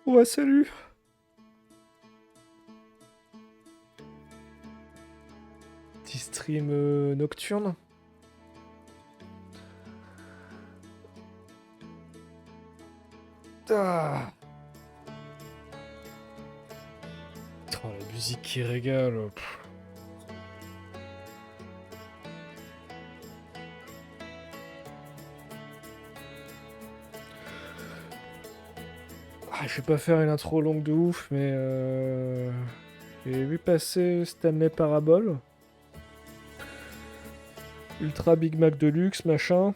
Ouais, salut. Petit stream nocturne. Ah. Oh, la musique qui régale. Je vais pas faire une intro longue de ouf, mais j'ai vu passer Stanley Parabole. Ultra Big Mac Deluxe, machin.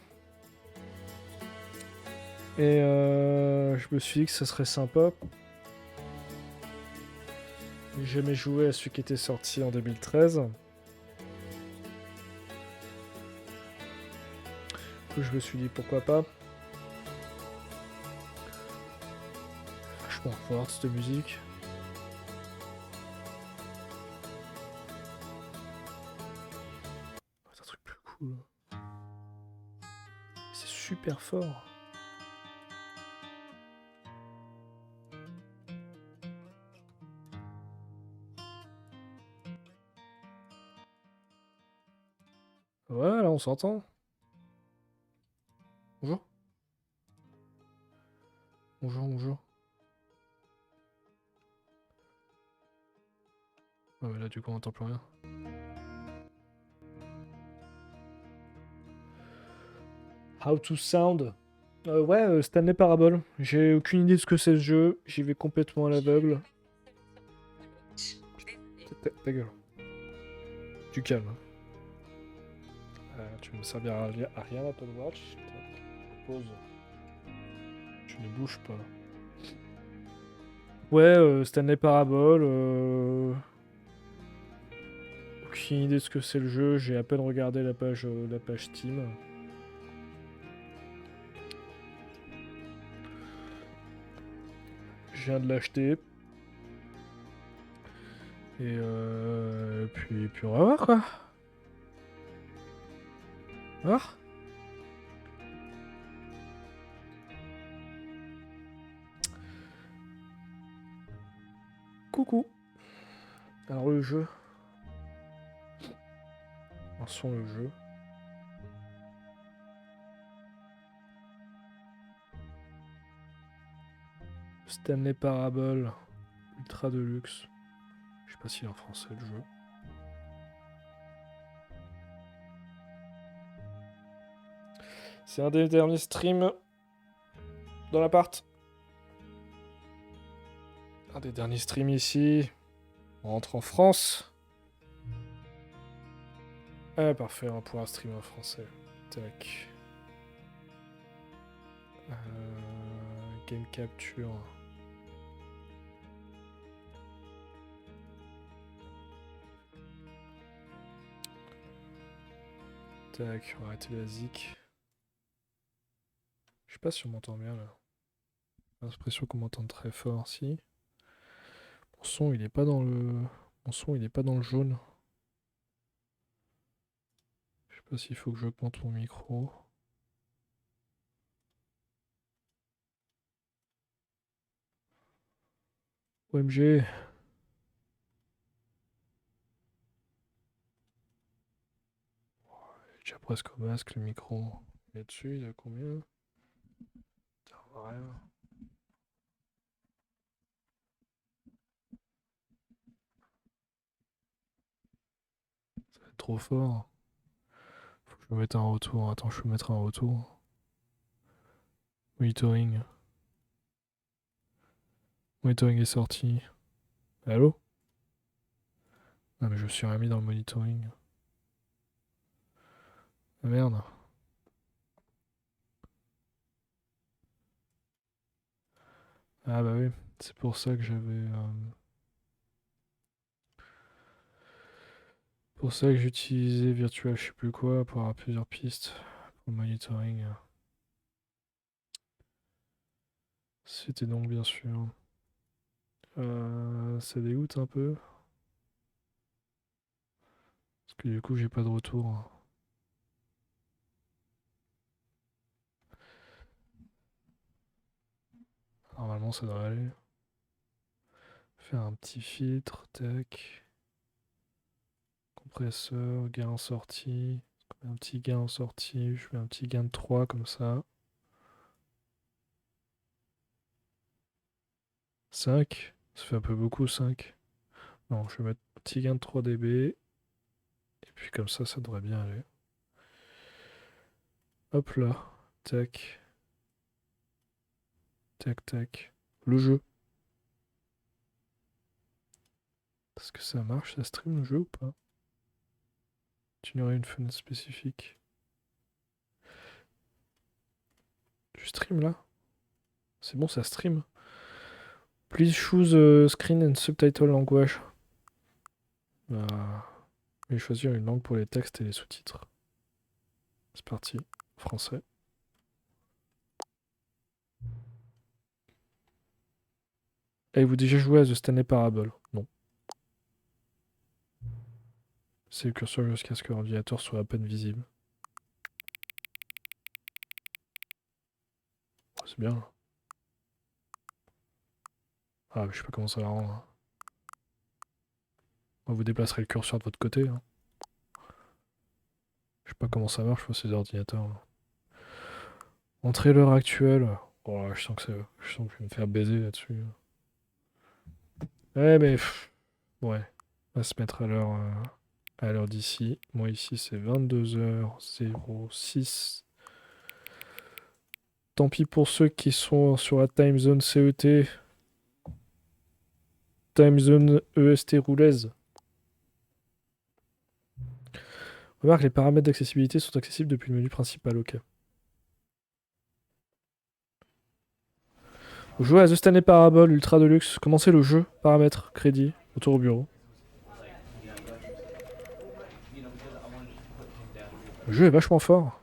Et je me suis dit que ça serait sympa. J'ai jamais joué à celui qui était sorti en 2013. Du coup, je me suis dit pourquoi pas. Vachement forte cette musique. C'est un truc plus cool. C'est super fort. Ouais, là on s'entend. Bonjour. Bonjour, bonjour. Ah ouais, là du coup on entend plus rien. How to Sound. Ouais, Stanley Parable. J'ai aucune idée de ce que c'est ce jeu. J'y vais complètement à l'aveugle. Ta gueule. Tu calmes. Tu ne me serviras à rien l'Apple Watch. Pause. Tu ne bouges pas. Ouais, Stanley Parable. Aucune idée de ce que c'est le jeu. J'ai à peine regardé la page Steam. Je viens de l'acheter. Et puis on va voir quoi. On va voir. Coucou. Alors le jeu. Lançons le jeu. Stanley Parable. Ultra Deluxe. Je sais pas s'il est en français le jeu. C'est un des derniers streams dans l'appart. Un des derniers streams ici. On rentre en France. Ah parfait, on pourra streamer en français. Tac. Game capture. Tac, on va arrêter la zik. Je sais pas si on m'entend bien là. J'ai l'impression qu'on m'entend très fort, si. Mon son il est pas dans le. Mon son il est pas dans le jaune. Je sais pas s'il faut que j'augmente mon micro. OMG. Déjà presque au masque le micro. Il est dessus, il a combien? Putain, on voit rien. Ça va être trop fort. Faut que je me mette un retour. Attends, je peux mettre un retour. Monitoring. Monitoring est sorti. Allô? Ah mais je me suis remis dans le monitoring. Ah merde. Ah bah oui, c'est pour ça que j'avais... pour ça que j'utilisais Virtual je sais plus quoi pour avoir plusieurs pistes pour le monitoring. C'était donc bien sûr. Ça dégoûte un peu. Parce que du coup j'ai pas de retour. Normalement ça devrait aller. Faire un petit filtre, tac. Compresseur, gain en sortie. Un petit gain en sortie, je fais un petit gain de 3 comme ça. 5, ça fait un peu beaucoup 5. Non, je vais mettre un petit gain de 3 dB. Et puis comme ça devrait bien aller. Hop là, tac, tac, tac. Le jeu. Est-ce que ça marche, ça stream le jeu ou pas? Tu n'aurais une fenêtre spécifique. Tu stream là? C'est bon, ça stream. Please choose screen and subtitle language. Je vais choisir une langue pour les textes et les sous-titres. C'est parti. Français. Avez-vous déjà joué à The Stanley Parable? Non. C'est le curseur jusqu'à ce que l'ordinateur soit à peine visible. Oh, c'est bien là. Ah, je sais pas comment ça va rendre. Vous déplacerez le curseur de votre côté. Hein. Je sais pas comment ça marche, ces ordinateurs. Là. Entrée l'heure actuelle. Oh là, je sens que je vais me faire baiser là-dessus. Ouais, mais... ouais. On va se mettre à l'heure d'ici. Moi, ici, c'est 22h06. Tant pis pour ceux qui sont sur la time zone CET. Time zone EST roulaise. Remarque, les paramètres d'accessibilité sont accessibles depuis le menu principal, ok. Vous jouez à The Stanley Parable Ultra Deluxe. Commencez le jeu. Paramètres, crédit, retour au bureau. Le jeu est vachement fort.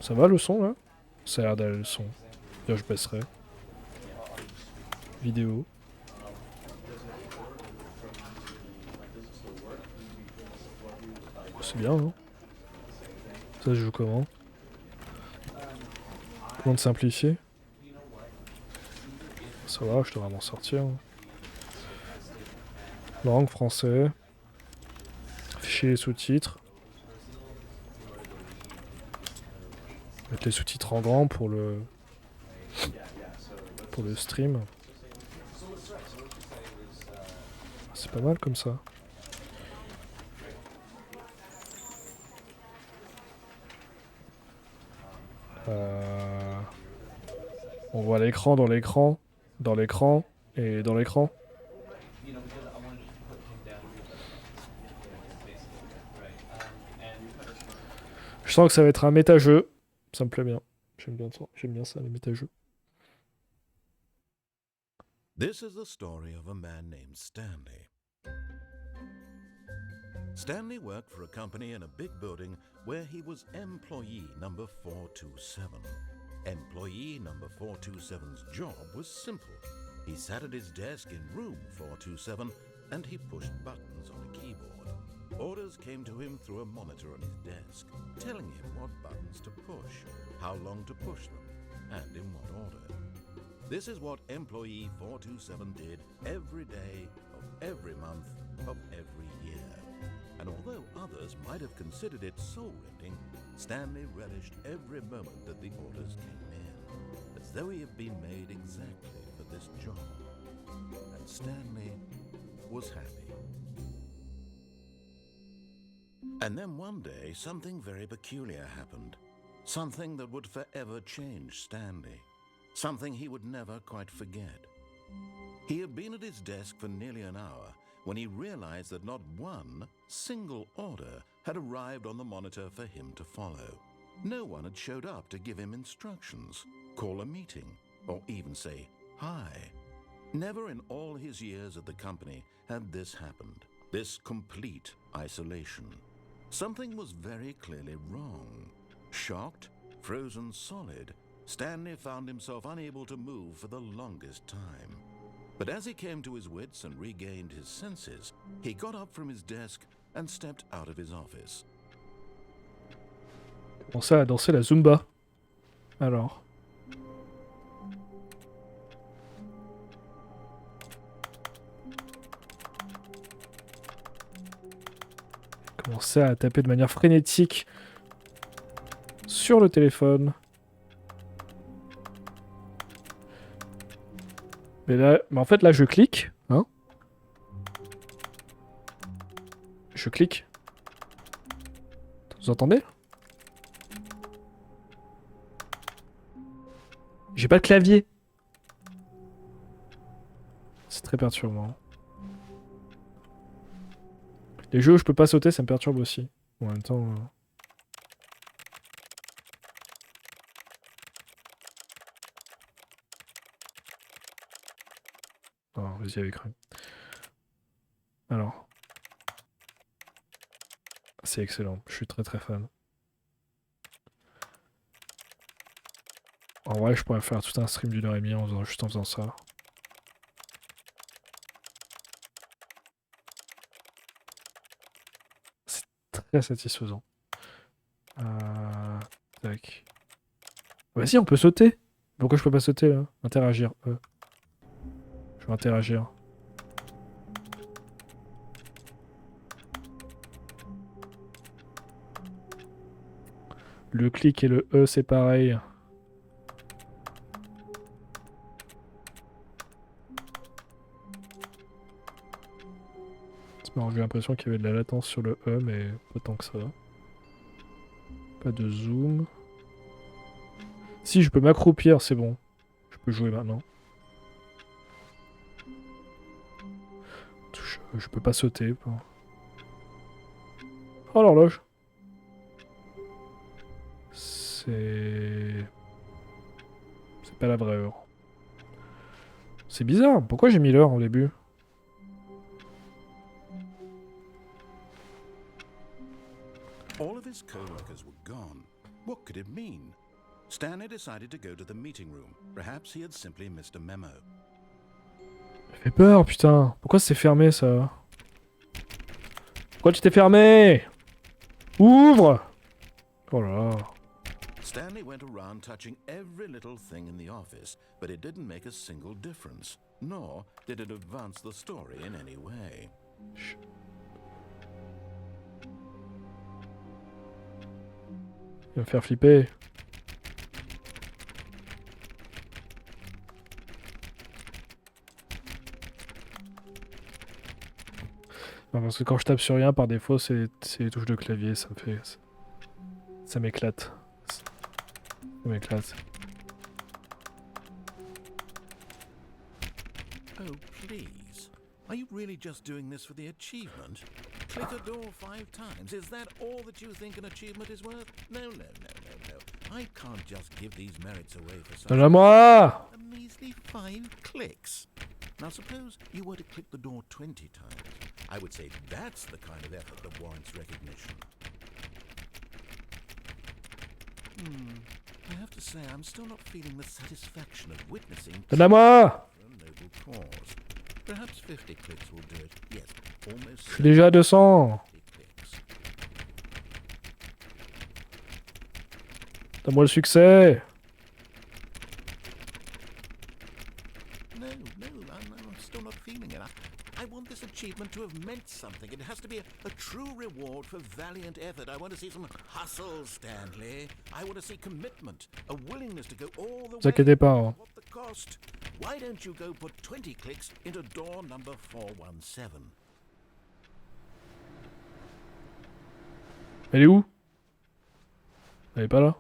Ça va le son là? Ça a l'air d'aller le son. Là, je baisserai. Vidéo. C'est bien, hein? Ça, je joue comment? Comment de simplifier? Ça va, je devrais m'en sortir. Langue, français. Fichier sous-titres. Mettre les sous-titres en grand pour le stream. C'est pas mal comme ça. On voit l'écran dans l'écran, dans l'écran et dans l'écran. Je sens que ça va être un méta-jeu. Ça me plaît bien. J'aime bien ça, les méta-jeux. This is the story of a man named Stanley. Stanley worked for a company in a big building where he was employee number 427. Employee number 427's job was simple. He sat at his desk in room 427 and he pushed buttons on a keyboard. Orders came to him through a monitor on his desk, telling him what buttons to push, how long to push them, and in what order. This is what employee 427 did every day of every month of every year. And although others might have considered it soul-rending, Stanley relished every moment that the orders came in, as though he had been made exactly for this job. And Stanley was happy. And then one day, something very peculiar happened. Something that would forever change Stanley. Something he would never quite forget. He had been at his desk for nearly an hour when he realized that not one single order had arrived on the monitor for him to follow. No one had showed up to give him instructions, call a meeting, or even say hi. Never in all his years at the company had this happened, this complete isolation. Something was very clearly wrong. Shocked, frozen solid, Stanley found himself unable to move for the longest time. But as he came to his wits and regained his senses, he got up from his desk and stepped out of his office. Commencer à danser la Zumba. Alors. Commencer à taper de manière frénétique sur le téléphone. Mais en fait là je clique, hein. Je clique. Vous entendez? J'ai pas de clavier. C'est très perturbant. Les jeux où je peux pas sauter, ça me perturbe aussi. En même temps... Oh, vas-y avec cru. Alors. C'est excellent. Je suis très très fan. En vrai, je pourrais faire tout un stream d'1h30 juste en faisant ça. C'est très satisfaisant. Tac. Vas-y, on peut sauter. Pourquoi je peux pas sauter là? Interagir. Je vais interagir. Le clic et le E, c'est pareil. C'est marrant, j'ai l'impression qu'il y avait de la latence sur le E, mais pas tant que ça. Pas de zoom. Si, je peux m'accroupir, c'est bon. Je peux jouer maintenant. Je peux pas sauter. Oh, l'horloge. C'est pas la vraie heure. C'est bizarre. Pourquoi j'ai mis l'heure au début? All of his co-workers were gone. What could it mean? Stanley decided to go to the meeting room. Perhaps he had simply missed a memo. Ça fait peur, putain. Pourquoi c'est fermé, ça? Pourquoi tu t'es fermé? Ouvre! Oh là là. Stanley went around touching every little thing in the office, but it didn't make a single difference, nor did it advance the story in any way. Il va me faire flipper. Non, parce que quand je tape sur rien, par défaut, c'est les touches de clavier, ça me fait... Ça m'éclate. Ça m'éclate. Oh, please. Are you really just doing this for the achievement? Click a door 5 times. Is that all that you think an achievement is worth? No, no, no, no, no. I can't just give these merits away for something. Donne-la-moi! A measly 5 clicks. Now suppose you were to click the door 20 times. I would say that's the kind of effort that warrants recognition. I have to say, I'm still not feeling the satisfaction of witnessing Donne-la-moi! for a noble cause. Perhaps 50 clicks will do it. Yes, almost. Je suis déjà à 200! 50 clicks. Donne-moi le succès! No, I'm still not feeling it. I want this achievement to have meant something. It has to be a true reward for valiant effort. I want to see some hustle, Stanley. I want to see commitment, a willingness to go all the Vous inquiétez pas, hein. What the cost? Why don't you go put 20 clicks into door number 417? Elle est où? Elle est pas là?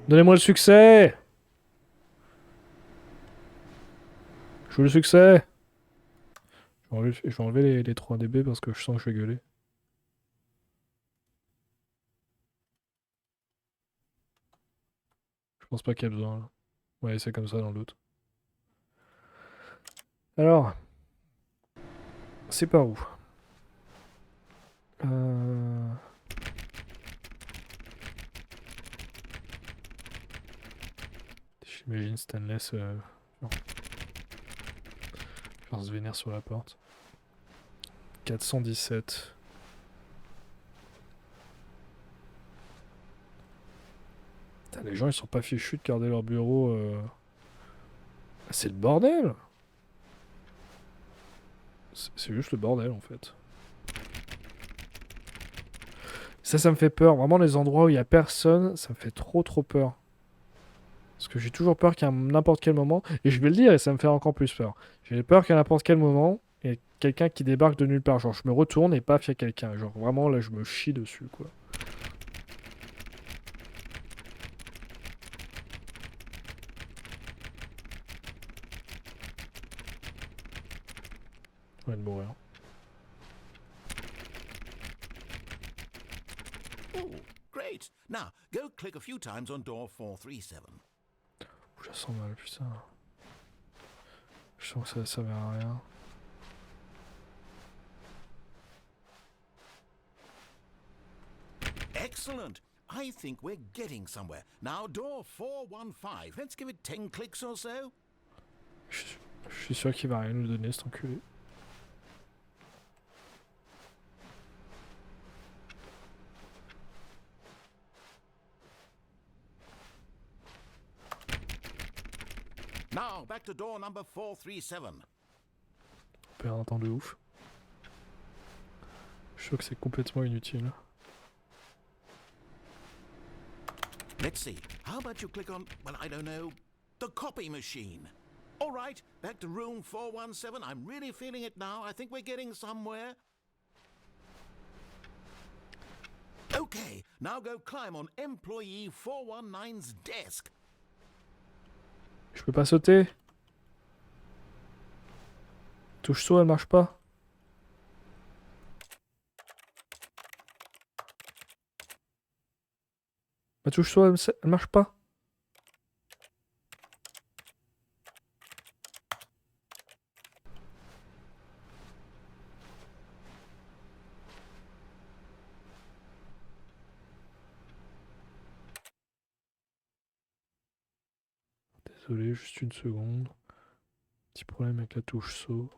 Donnez-moi le succès! Je veux le succès! Je vais enlever les 3 dB parce que je sens que je vais gueuler. Je pense pas qu'il y a besoin. Là. Ouais, c'est comme ça dans le doute. Alors. C'est par où? J'imagine Stanley faire se vénère sur la porte. 417. Putain, les gens ils sont pas fichus de garder leur bureau. C'est le bordel. C'est juste le bordel en fait. Ça me fait peur. Vraiment, les endroits où il y a personne, ça me fait trop peur. Parce que j'ai toujours peur qu'à n'importe quel moment, et je vais le dire, et ça me fait encore plus peur. J'ai peur qu'à n'importe quel moment, il y ait quelqu'un qui débarque de nulle part. Genre, je me retourne et paf, il y a quelqu'un. Genre, vraiment, là, je me chie dessus, quoi. Je vais mourir. Oh, great. Now, go click a few times on door 437. Je la sens mal, putain. Je sens que ça servait à rien. Excellent. I think we're getting somewhere. Now, door 415. Let's give it 10 clicks or so. Je suis sûr qu'il va rien nous donner, cet enculé. Now, back to door number 437. On perd un temps de ouf. Je suis sûr que c'est complètement inutile. Let's see. How about you click on, well, I don't know, the copy machine? All right, back to room 417. I'm really feeling it now. I think we're getting somewhere. Okay, now go climb on employee 419's desk. Je peux pas sauter. Touche saut, elle marche pas. Ma touche saut, elle marche pas. Désolé, juste une seconde. Petit problème avec la touche saut.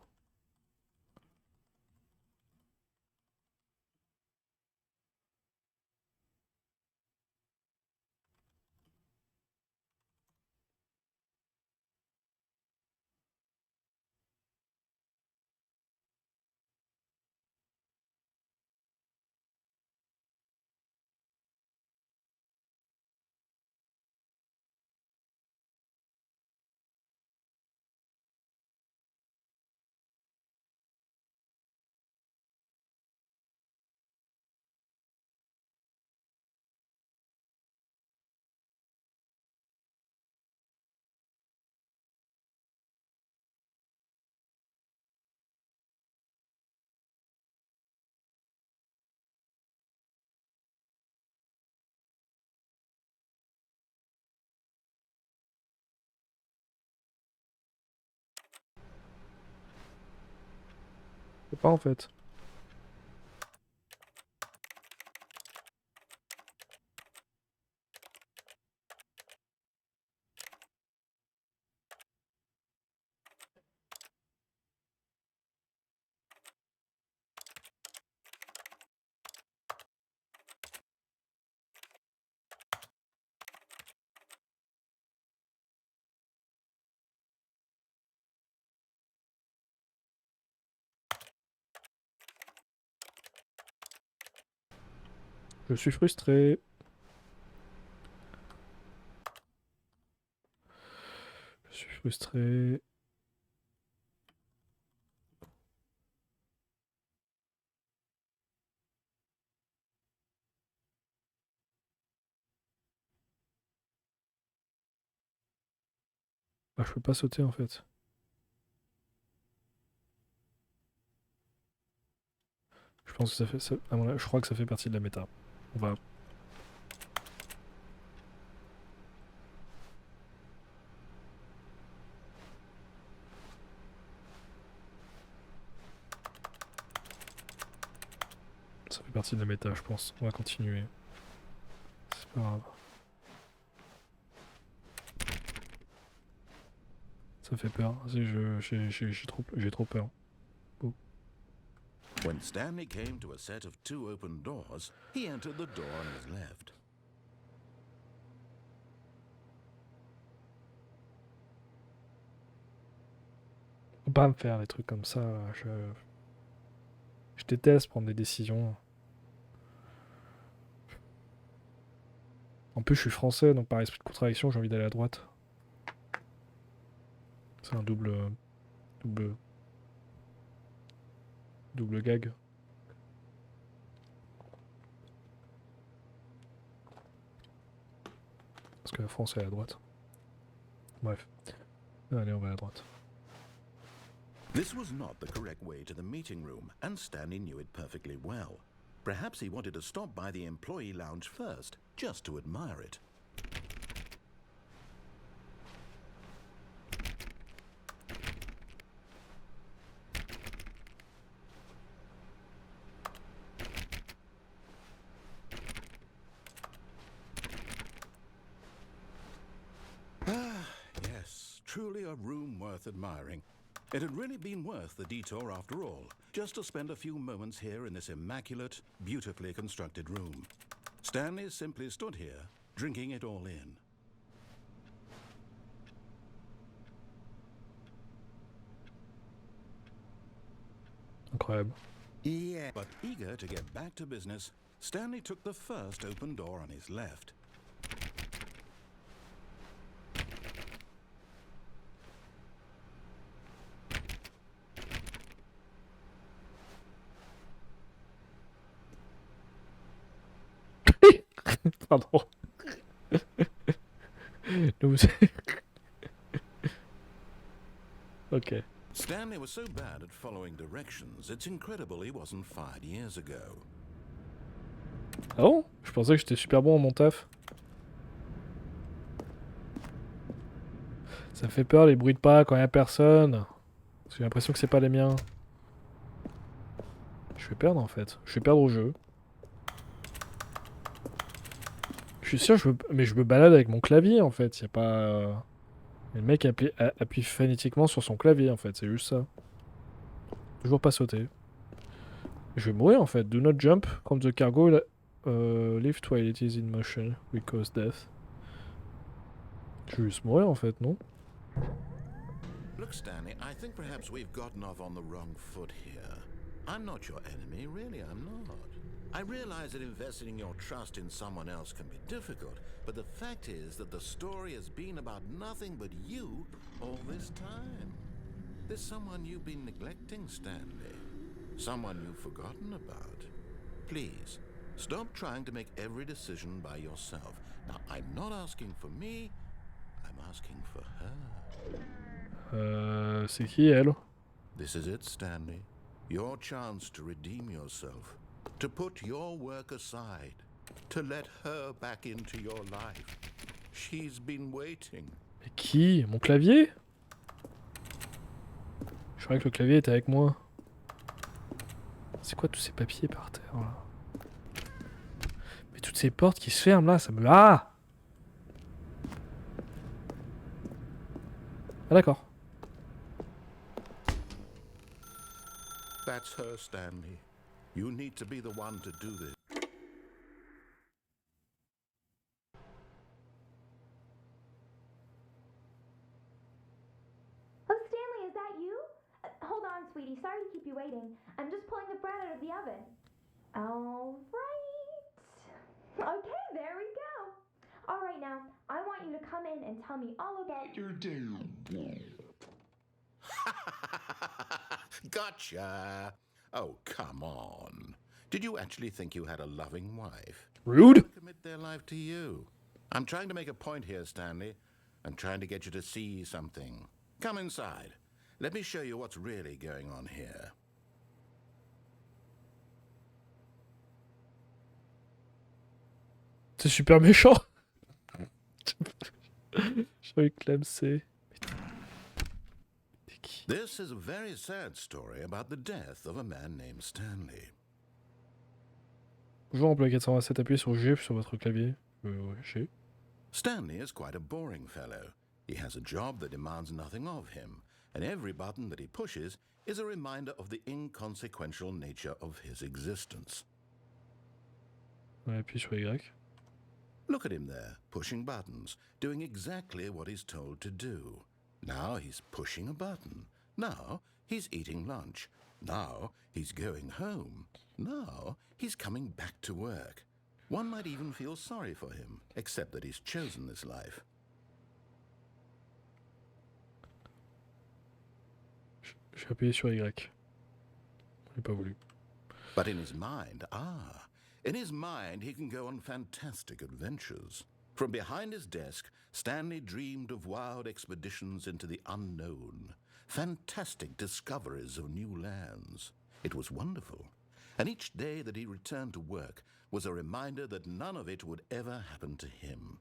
C'est pas en fait. Je suis frustré. Je suis frustré. Bah, je peux pas sauter en fait. Je pense que ça fait. Je crois que ça fait partie de la méta. On va. Ça fait partie de la méta, je pense. On va continuer. C'est pas grave. Ça fait peur. J'ai trop peur. Oh. When Stanley came to a set of 2 open doors, he entered the door on his left. Faut pas me faire les trucs comme ça. Je déteste prendre des décisions. En plus, je suis français, donc par esprit de contradiction, j'ai envie d'aller à droite. C'est un double gag. Parce que la France est à droite. Bref. Allez, on va à droite. This was not the correct way to the meeting room, and Stanley knew it perfectly well. Perhaps he wanted to stop by the employee lounge first, just to admire it. Ah, yes, truly a room worth admiring. It had really been worth the detour after all, just to spend a few moments here in this immaculate, beautifully constructed room. Stanley simply stood here, drinking it all in. Incroyable. Yeah. But eager to get back to business, Stanley took the first open door on his left. Pardon. Ok. Stanley was so bad at following directions, it's incredible he wasn't fired years ago. Ah bon? Je pensais que j'étais super bon à mon taf. Ça fait peur les bruits de pas quand y a personne. J'ai l'impression que c'est pas les miens. Je vais perdre en fait. Je vais perdre au jeu. Je suis sûr, mais je me balade avec mon clavier en fait. Y a pas. Le mec appuie phonétiquement sur son clavier en fait. C'est juste ça. Toujours pas sauter. Je vais mourir en fait. Do not jump from the cargo lift while it is in motion. We cause death. Je vais juste mourir en fait, non? Look, Stanley, I think perhaps we've gotten off on the wrong foot here. I'm not your enemy, really, I'm not. I realize that investing your trust in someone else can be difficult, but the fact is that the story has been about nothing but you all this time. There's someone you've been neglecting, Stanley. Someone you've forgotten about. Please, stop trying to make every decision by yourself. Now, I'm not asking for me, I'm asking for her. C'est qui elle? This is it, Stanley. Your chance to redeem yourself. To put your work aside. To let her back into your life. She's been waiting. Mais qui? Mon clavier? Je croyais que le clavier était avec moi. C'est quoi tous ces papiers par terre là? Mais toutes ces portes qui se ferment là, ça me... Ah! Ah d'accord. That's her, Stanley. You need to be the one to do this. Oh, Stanley, is that you? Hold on, sweetie. Sorry to keep you waiting. I'm just pulling the bread out of the oven. All right. Okay, there we go. All right, now, I want you to come in and tell me all about your day. Gotcha! Oh, come on. Did you actually think you had a loving wife? Rude! Commit their life to you. I'm trying to make a point here, Stanley. I'm trying to get you to see something. Come inside. Let me show you what's really going on here. C'est super méchant. J'ai envie de clamser. This is a very sad story about the death of a man named Stanley. Bonjour, employé 427, appuyez sur G sur votre clavier. Ouais, G. Stanley is quite a boring fellow. He has a job that demands nothing of him, and every button that he pushes is a reminder of the inconsequential nature of his existence. Ouais, appuie sur Y. Look at him there, pushing buttons, doing exactly what he's told to do. Now he's pushing a button. Now he's eating lunch. Now he's going home. Now he's coming back to work. One might even feel sorry for him, except that he's chosen this life. J'ai appuyé sur Y. J'ai pas voulu. But in his mind, in his mind he can go on fantastic adventures. From behind his desk, Stanley dreamed of wild expeditions into the unknown, fantastic discoveries of new lands. It was wonderful. And each day that he returned to work was a reminder that none of it would ever happen to him.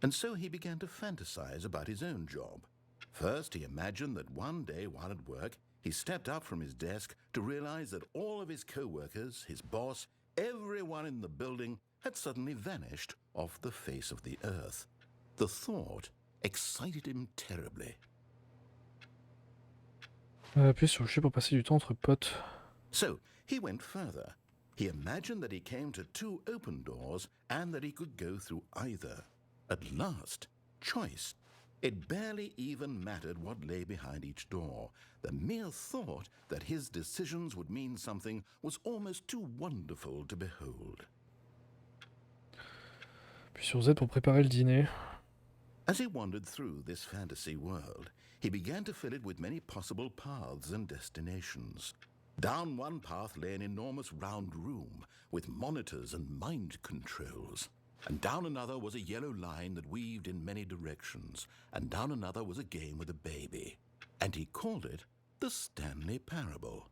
And so he began to fantasize about his own job. First, he imagined that one day while at work, he stepped up from his desk to realize that all of his co-workers, his boss, everyone in the building had suddenly vanished off the face of the earth. The thought excited him terribly. Appuie sur le G pour passer du temps entre potes. So he went further. He imagined that he came to two open doors and that he could go through either. At last, choice. It barely even mattered what lay behind each door. The mere thought that his decisions would mean something was almost too wonderful to behold. Puis sur Z pour préparer le dîner. As he wandered through this fantasy world, he began to fill it with many possible paths and destinations. Down one path lay an enormous round room with monitors and mind controls. And down another was a yellow line that weaved in many directions. And down another was a game with a baby. And he called it the Stanley Parable.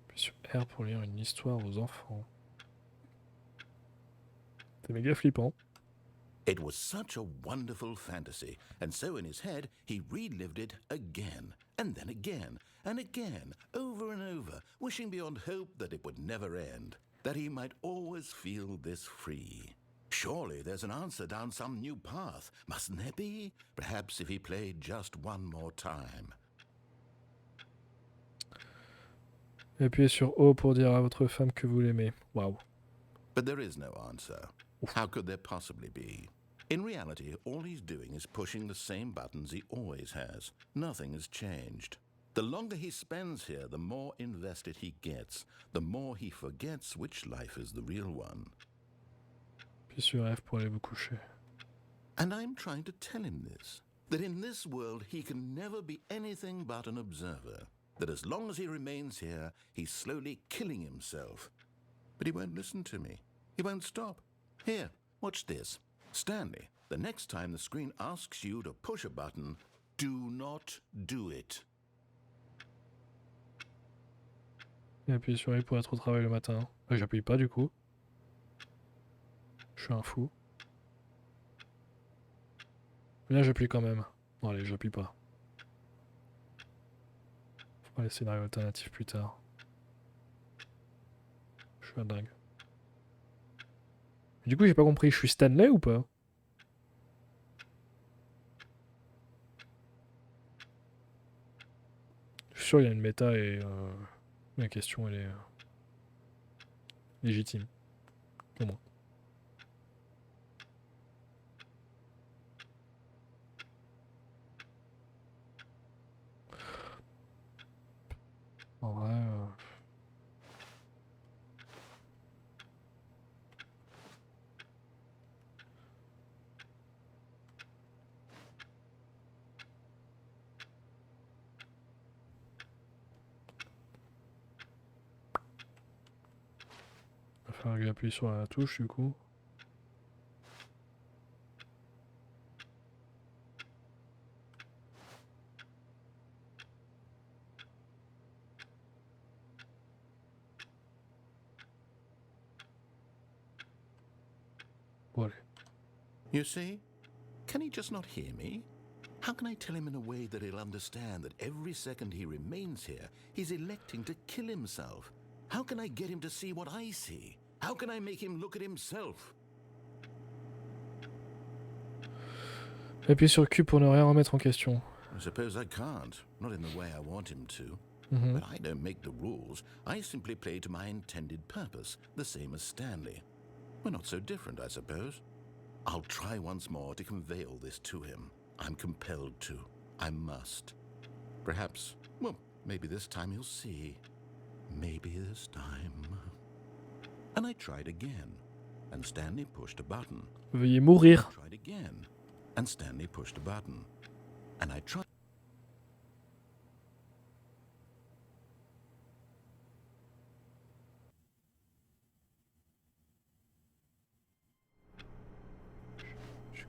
Puis sur R pour lire une histoire aux enfants. C'est méga flippant. It was such a wonderful fantasy, and so in his head he relived it again, and then again, and again, over and over, wishing beyond hope that it would never end, that he might always feel this free. Surely there's an answer down some new path, mustn't there be? Perhaps if he played just one more time. Appuyez sur O pour dire à votre femme que vous l'aimez. Waouh. But there is no answer. How could there possibly be? In reality, all he's doing is pushing the same buttons he always has. Nothing has changed. The longer he spends here, the more invested he gets, the more he forgets which life is the real one. Puis sur F pour aller vous coucher. And I'm trying to tell him this, that in this world he can never be anything but an observer, that as long as he remains here, he's slowly killing himself. But he won't listen to me. He won't stop. Here, watch this. Stanley, the next time the screen asks you to push a button, do not do it. Et appuyez sur I pour être au travail le matin. J'appuie pas du coup. Je suis un fou. Là j'appuie quand même. Bon allez, j'appuie pas. On fera les scénarios alternatifs plus tard. Je suis un dingue. Du coup j'ai pas compris, je suis Stanley ou pas? Je suis sûr il y a une méta et la question elle est légitime. Au moins. En vrai... Il va falloir que j'appuie sur la touche du coup. Bon allez. You see? Can he just not hear me? How can I tell him in a way that he'll understand that every second he remains here, he's electing to kill himself? How can I get him to see what I see? How can I make him look at himself? J'appuie sur Q pour ne rien remettre en question. I suppose I can't, not in the way I want him to. Mhm. But I don't make the rules. I simply play to my intended purpose, the same as Stanley. We're not so different, I suppose. I'll try once more to convey all this to him. I'm compelled to. I must. Perhaps, well, maybe this time he'll see. Maybe this time. And I tried again, and Stanley pushed a button. Veuillez mourir. I tried again, and Stanley pushed a button. And I tried.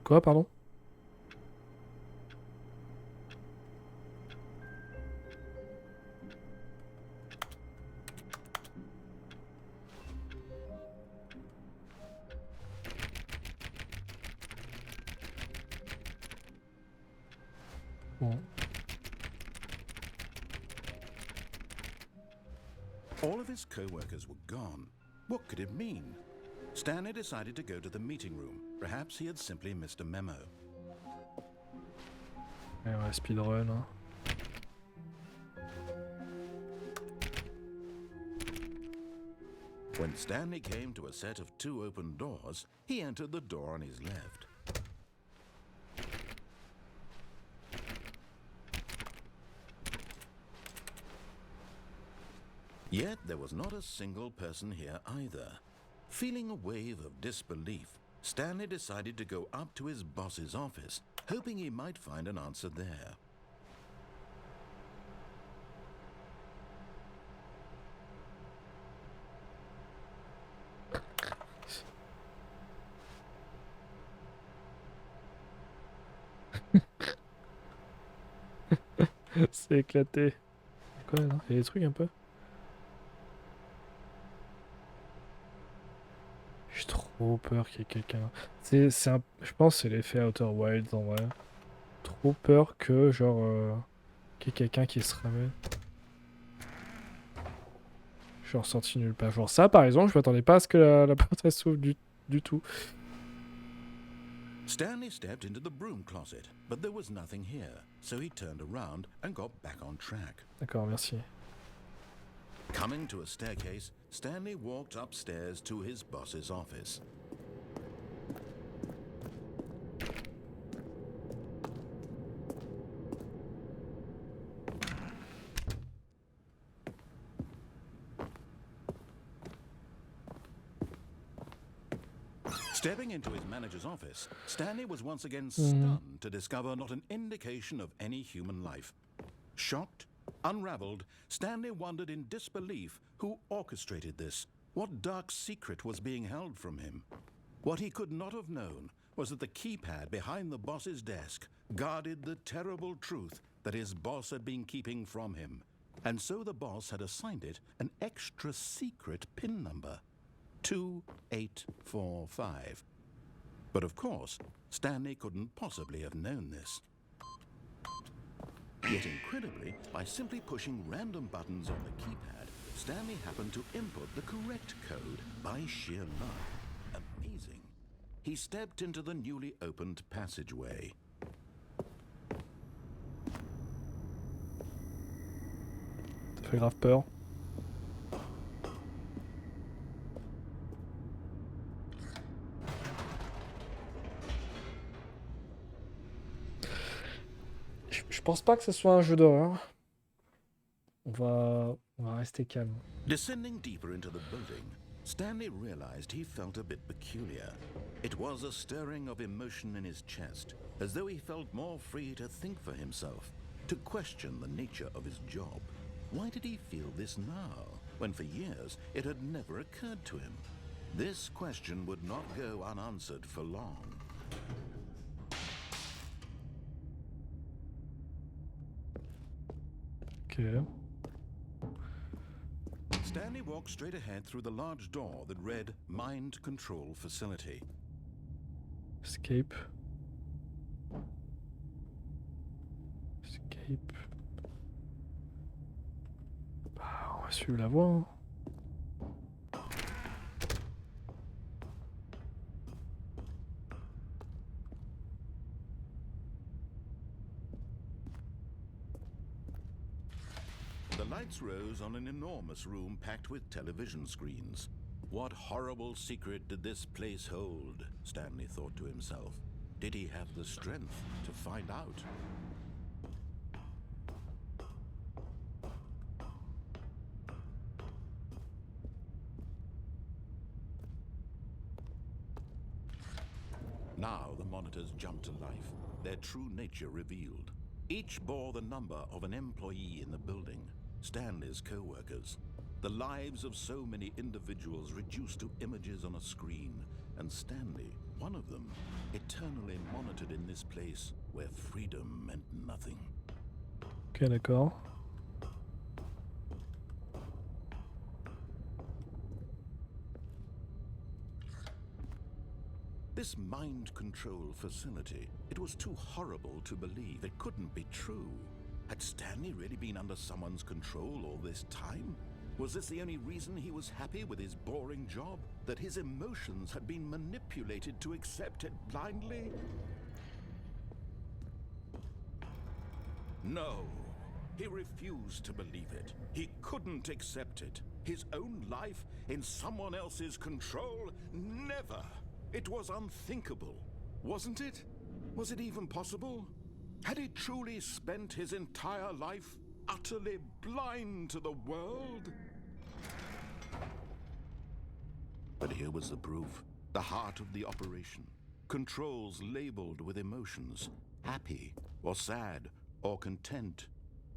Quoi, pardon? Bon. All of his co-workers were gone. What could it mean? Stanley decided to go to the meeting room. Perhaps he had simply missed a memo. Ouais, ouais, speedrun. Hein. When Stanley came to a set of 2 open doors, he entered the door on his left. Yet there was not a single person here either. Feeling a wave of disbelief, Stanley decided to go up to his boss's office, hoping he might find an answer there. C'est éclaté. Quoi là? Il y a des trucs un peu? J'ai trop peur qu'il y ait quelqu'un. Je pense que c'est l'effet Outer Wilds en vrai. Trop peur que genre qu'il y ait quelqu'un qui se ramène. Je suis ressorti nulle part. Genre ça par exemple, je m'attendais pas à ce que la porte elle s'ouvre du tout. Stanley stepped into the broom closet, but there was nothing here, so he turned around and got back on track. D'accord, merci. Coming to a staircase, Stanley walked upstairs to his boss's office. Stepping into his manager's office, Stanley was once again stunned to discover not an indication of any human life. Shocked, unraveled, Stanley wondered in disbelief who orchestrated this. What dark secret was being held from him? What he could not have known was that the keypad behind the boss's desk guarded the terrible truth that his boss had been keeping from him. And so the boss had assigned it an extra secret PIN number. 2845. But of course, Stanley couldn't possibly have known this. Yet incredibly, by simply pushing random buttons on the keypad, Stanley happened to input the correct code by sheer luck. Amazing. He stepped into the newly opened passageway. Ça fait grave peur. Je pense pas que ce soit un jeu d'horreur. On va rester calme. Descending deeper into the building, Stanley realized he felt a bit peculiar. It was a stirring of emotion in his chest, as though he felt more free to think for himself, to question the nature of his job. Why did he feel this now, when for years it had never occurred to him? This question would not go unanswered for long. Ok. Stanley walked straight ahead through the large door that read Mind Control Facility. Escape. Escape. Bah, on va suivre la voie. Hein. lights rose on an enormous room packed with television screens. What horrible secret did this place hold? Stanley thought to himself. Did he have the strength to find out? Now the monitors jumped to life, their true nature revealed. Each bore the number of an employee in the building, Stanley's co-workers. The lives of so many individuals reduced to images on a screen, and Stanley, one of them, eternally monitored in this place where freedom meant nothing. Ok, d'accord. This mind control facility, it was too horrible to believe. It couldn't be true. Had Stanley really been under someone's control all this time? Was this the only reason he was happy with his boring job? That his emotions had been manipulated to accept it blindly? No. He refused to believe it. He couldn't accept it. His own life in someone else's control? Never. It was unthinkable, wasn't it? Was it even possible? Had he truly spent his entire life utterly blind to the world? But here was the proof, the heart of the operation. Controls labeled with emotions, happy or sad or content.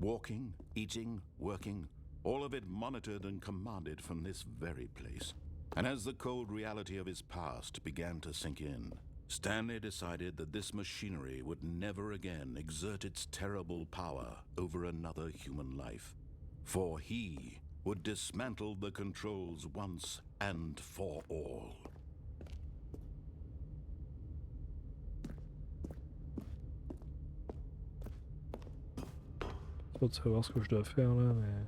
Walking, eating, working, all of it monitored and commanded from this very place. And as the cold reality of his past began to sink in, Stanley decided that this machinery would never again exert its terrible power over another human life. For he would dismantle the controls once and for all. C'est pas de savoir ce que je dois faire là, mais...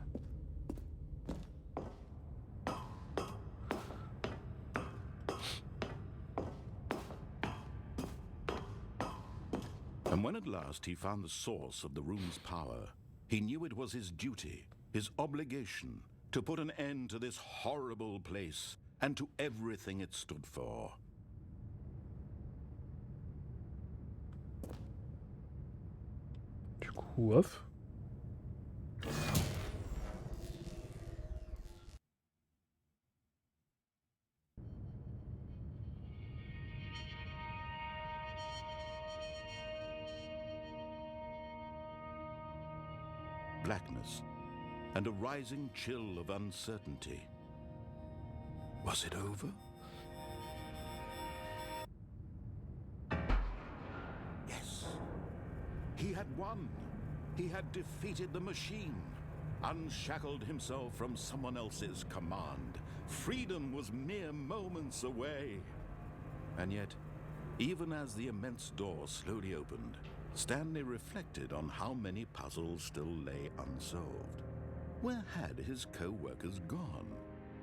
And when at last he found the source of the room's power, he knew it was his duty, his obligation, to put an end to this horrible place and to everything it stood for. Du coup, off. Blackness and a rising chill of uncertainty. Was it over? Yes. He had won. He had defeated the machine, unshackled himself from someone else's command. Freedom was mere moments away. And yet, even as the immense door slowly opened, Stanley reflected on how many puzzles still lay unsolved. Where had his co-workers gone?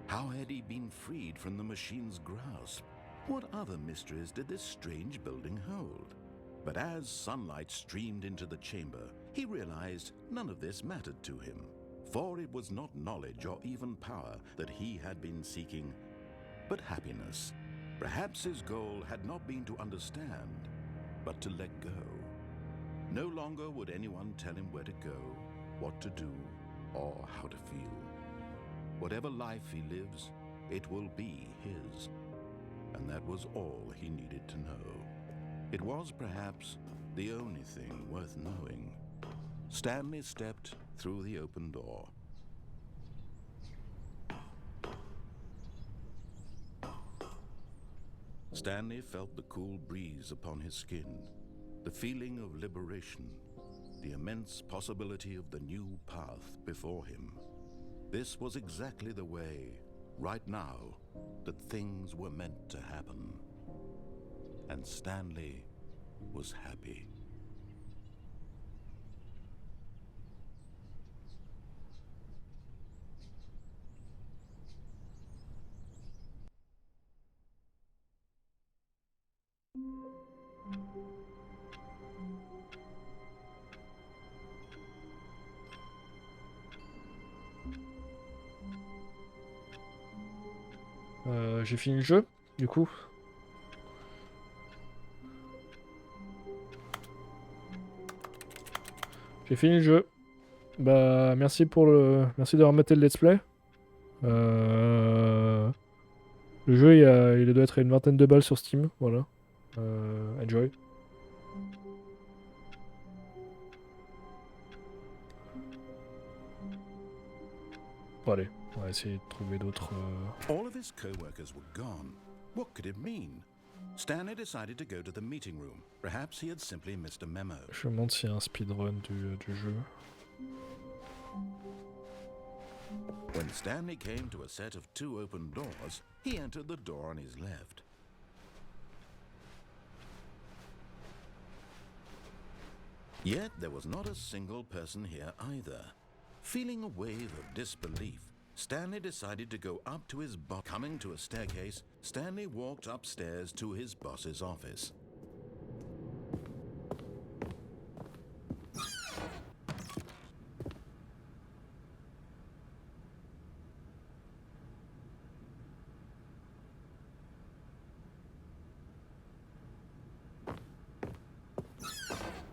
How had he been freed from the machine's grasp? What other mysteries did this strange building hold? But as sunlight streamed into the chamber, he realized none of this mattered to him, for it was not knowledge or even power that he had been seeking, but happiness. Perhaps his goal had not been to understand, but to let go. No longer would anyone tell him where to go, what to do, or how to feel. Whatever life he lives, it will be his. And that was all he needed to know. It was perhaps the only thing worth knowing. Stanley stepped through the open door. Stanley felt the cool breeze upon his skin, the feeling of liberation, the immense possibility of the new path before him. This was exactly the way, right now, that things were meant to happen. And Stanley was happy. J'ai fini le jeu, du coup. J'ai fini le jeu. Bah, merci merci d'avoir maté le let's play. Le jeu, il doit être à une vingtaine de balles sur Steam, voilà. Enjoy. Bon, allez, on va essayer de trouver d'autres... All of his co-workers were gone. What could it mean? Stanley decided to go to the meeting room. Perhaps he had simply missed a memo. Je me demande s'il y a un speedrun du jeu. When Stanley came to a set of 2 open doors, he entered the door on his left. Yet there was not a single person here either. Feeling a wave of disbelief, Stanley decided to go up to his boss. Coming to a staircase, Stanley walked upstairs to his boss's office.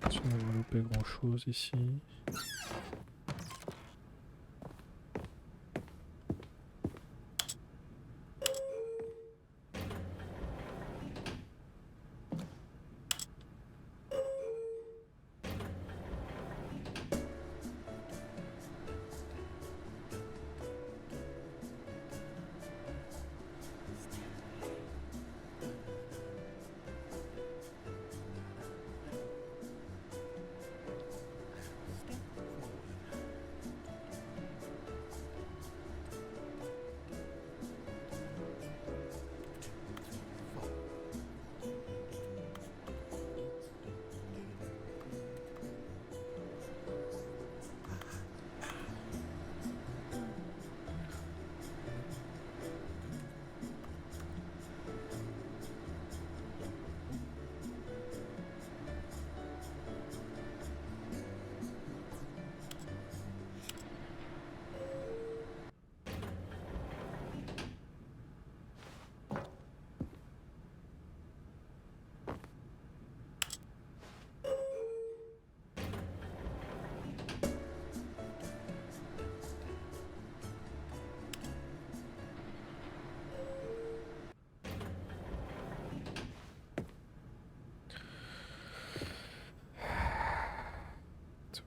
Si on va louper grand chose ici.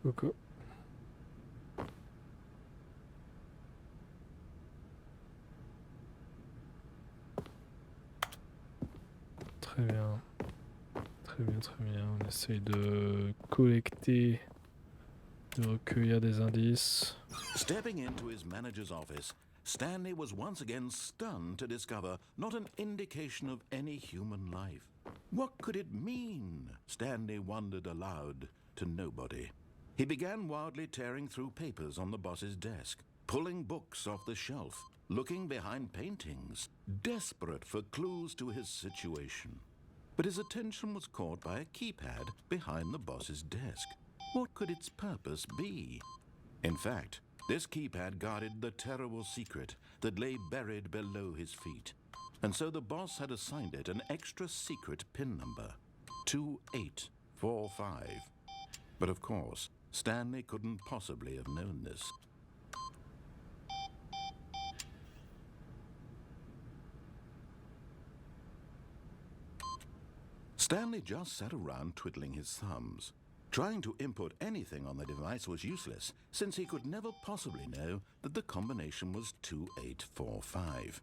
Coucou. Très bien. Très bien, très bien. On essaye de collecter, de recueillir des indices. Stepping into his manager's office, Stanley was once again stunned to discover not an indication of any human life. What could it mean? Stanley wondered aloud to nobody. He began wildly tearing through papers on the boss's desk, pulling books off the shelf, looking behind paintings, desperate for clues to his situation. But his attention was caught by a keypad behind the boss's desk. What could its purpose be? In fact, this keypad guarded the terrible secret that lay buried below his feet. And so the boss had assigned it an extra secret PIN number, 2845. But of course, Stanley couldn't possibly have known this. Stanley just sat around twiddling his thumbs. Trying to input anything on the device was useless, since he could never possibly know that the combination was 2845.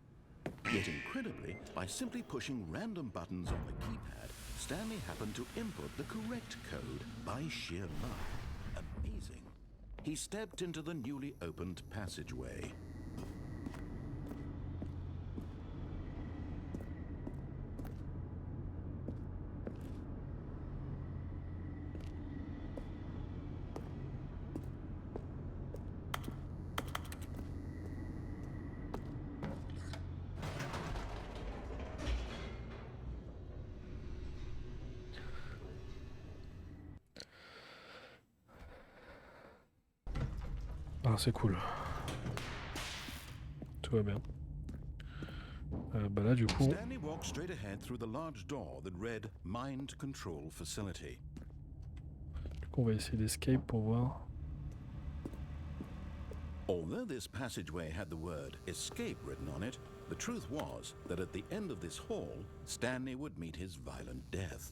Yet incredibly, by simply pushing random buttons on the keypad, Stanley happened to input the correct code by sheer luck. Amazing. He stepped into the newly opened passageway. Ah, c'est cool. Tout va bien. Bah là, du coup, Stanley walked straight ahead through the large door that read Mind Control Facility. on va essayer d'escape pour voir. Although this passageway had the word escape written on it, the truth was that at the end of this hall, Stanley would meet his violent death.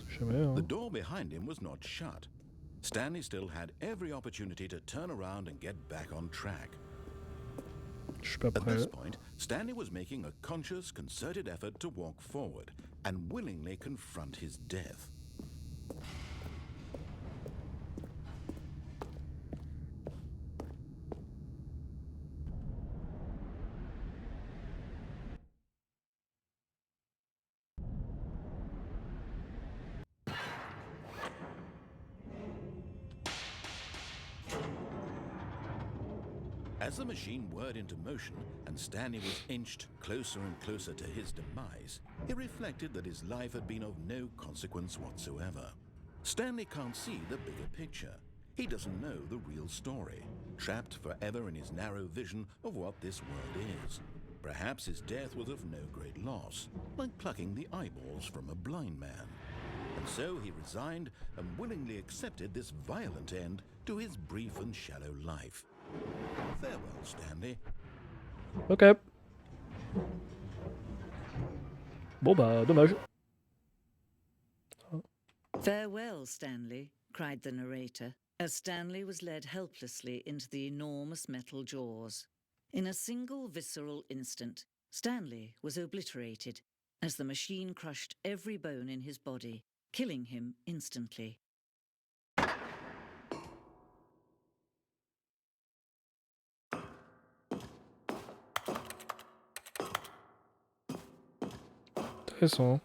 Jamais, hein. The door behind him was not shut. Stanley still had every opportunity to turn around and get back on track. Je suis pas At prêt. this point, Stanley was making a conscious, concerted effort to walk forward and willingly confront his death. As the machine whirred into motion and Stanley was inched closer and closer to his demise, he reflected that his life had been of no consequence whatsoever. Stanley can't see the bigger picture. He doesn't know the real story, trapped forever in his narrow vision of what this world is. Perhaps his death was of no great loss, like plucking the eyeballs from a blind man. And so he resigned and willingly accepted this violent end to his brief and shallow life. Farewell, Stanley. Ok. Bon bah, dommage. Farewell, Stanley, cried the narrator, as Stanley was led helplessly into the enormous metal jaws. In a single visceral instant, Stanley was obliterated as the machine crushed every bone in his body, killing him instantly. Intéressant.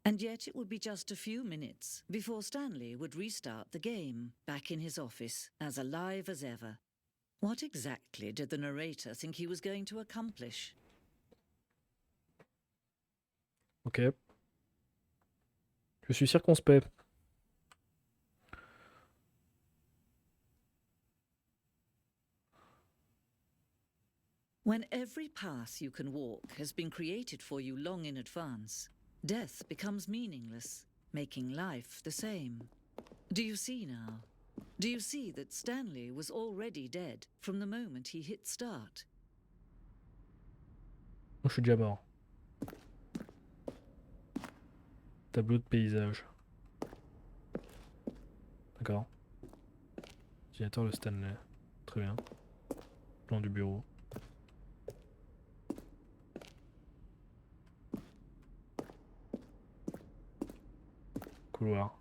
And yet it would be just a few minutes before Stanley would restart the game, back in his office, as alive as ever. What exactly did the narrator think he was going to accomplish? Ok. Je suis circonspect. When every path you can walk has been created for you long in advance, death becomes meaningless, making life the same. Do you see now? Do you see that Stanley was already dead from the moment he hit start? Je suis déjà mort. Tableau de paysage. D'accord. Ordinateur de Stanley. Très bien. Plan du bureau. Couloir.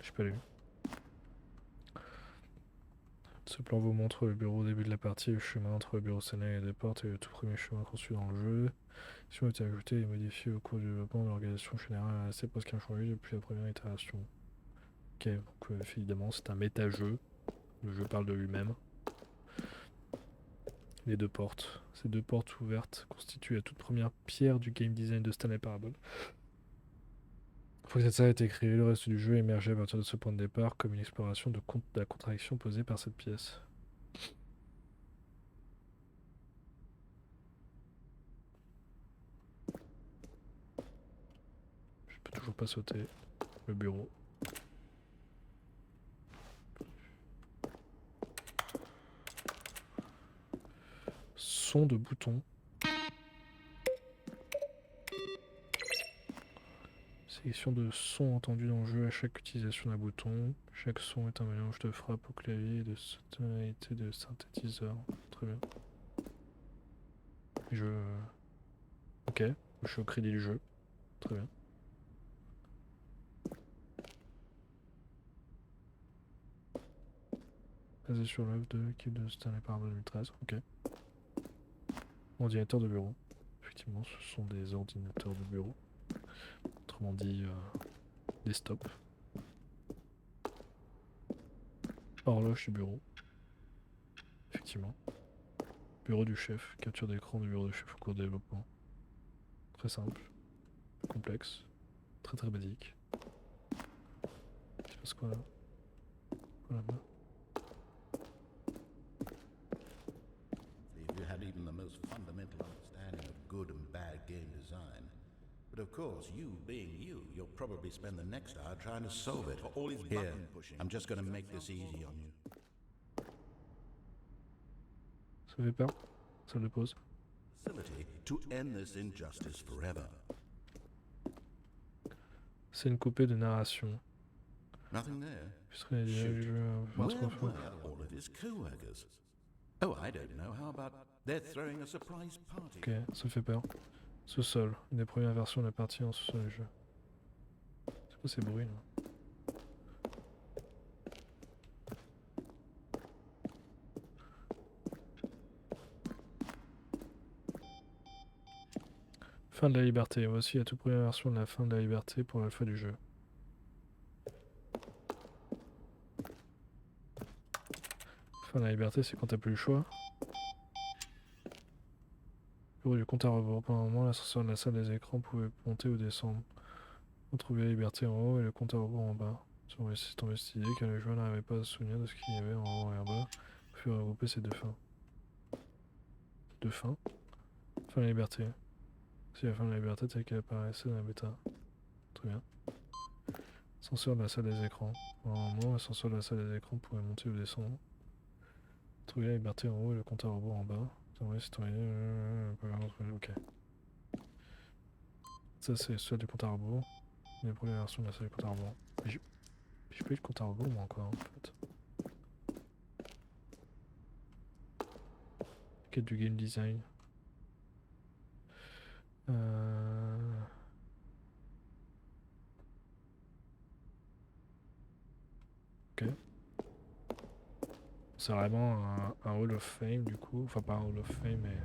J'ai pas lu. Ce plan vous montre le bureau au début de la partie, le chemin entre le bureau Stanley et les portes et le tout premier chemin construit dans le jeu. Si on a été ajouté et modifié au cours du développement de l'organisation générale assez presque inchangée depuis la première itération. Ok, donc évidemment c'est un méta-jeu. Le jeu parle de lui-même. Les deux portes. Ces deux portes ouvertes constituent la toute première pierre du game design de Stanley Parable. Une fois que cette salle a été créée, le reste du jeu émergeait à partir de ce point de départ comme une exploration de la contradiction posée par cette pièce. Je peux toujours pas sauter. Le bureau. Son de bouton. Sélection de sons entendus dans le jeu à chaque utilisation d'un bouton. Chaque son est un mélange de frappe au clavier et de tonalité de synthétiseur. Très bien. Ok, je suis au crédit du jeu. Très bien. Basé sur l'œuvre de l'équipe de Stanley Parable 2013. Ok. Ordinateur de bureau. Effectivement, ce sont des ordinateurs de bureau. Autrement dit, desktop. Horloge du bureau. Effectivement. Bureau du chef. Capture d'écran du bureau du chef au cours de développement. Très simple. Complexe. Très très basique. Il se passe quoi là? Quoi là-bas? If you had even the most fundamental understanding of good and bad game design. But of course, you being you, you'll probably spend the next hour trying to solve it. For all his button pushing. I'm just going to make this easy on you. Ça fait peur. Salle de pause. Facility to end this injustice forever. C'est une coupée de narration. Nothing there. Puisque les images du jeu Where trop were fort. all of his co-workers? Oh, I don't know. How about they're throwing a surprise party? Ok, ça fait peur. Sous-sol. Une des premières versions de la partie en sous-sol du jeu. C'est quoi ces bruits là? Fin de la liberté. Voici la toute première version de la fin de la liberté pour l'alpha du jeu. Fin de la liberté, c'est quand t'as plus le choix. Bureau du compte à rebours. Pendant un moment, l'ascenseur de la salle des écrans pouvait monter ou descendre. Retrouver la liberté en haut et le compte à rebours en bas. C'est tombé cette idée car les joueurs n'arrivaient pas à se souvenir de ce qu'il y avait en haut et en bas. Il faut regrouper ces deux fins. Deux fins. Fin de la liberté. C'est la fin de la liberté telle qu'elle apparaissait dans la bêta. Très bien. Ascenseur de la salle des écrans. Pendant un moment, l'ascenseur de la salle des écrans pouvait monter ou descendre. Trouver la liberté en haut et le compte à rebours en bas. C'est tombé. Ok. Ça, c'est celle du compte à rebours. La première version de la salle du compte à rebours. J'ai pas eu le compte à rebours, moi, encore, en fait. Quête du game design. Ok. C'est vraiment un Hall of Fame, du coup. Enfin, pas un Hall of Fame, mais...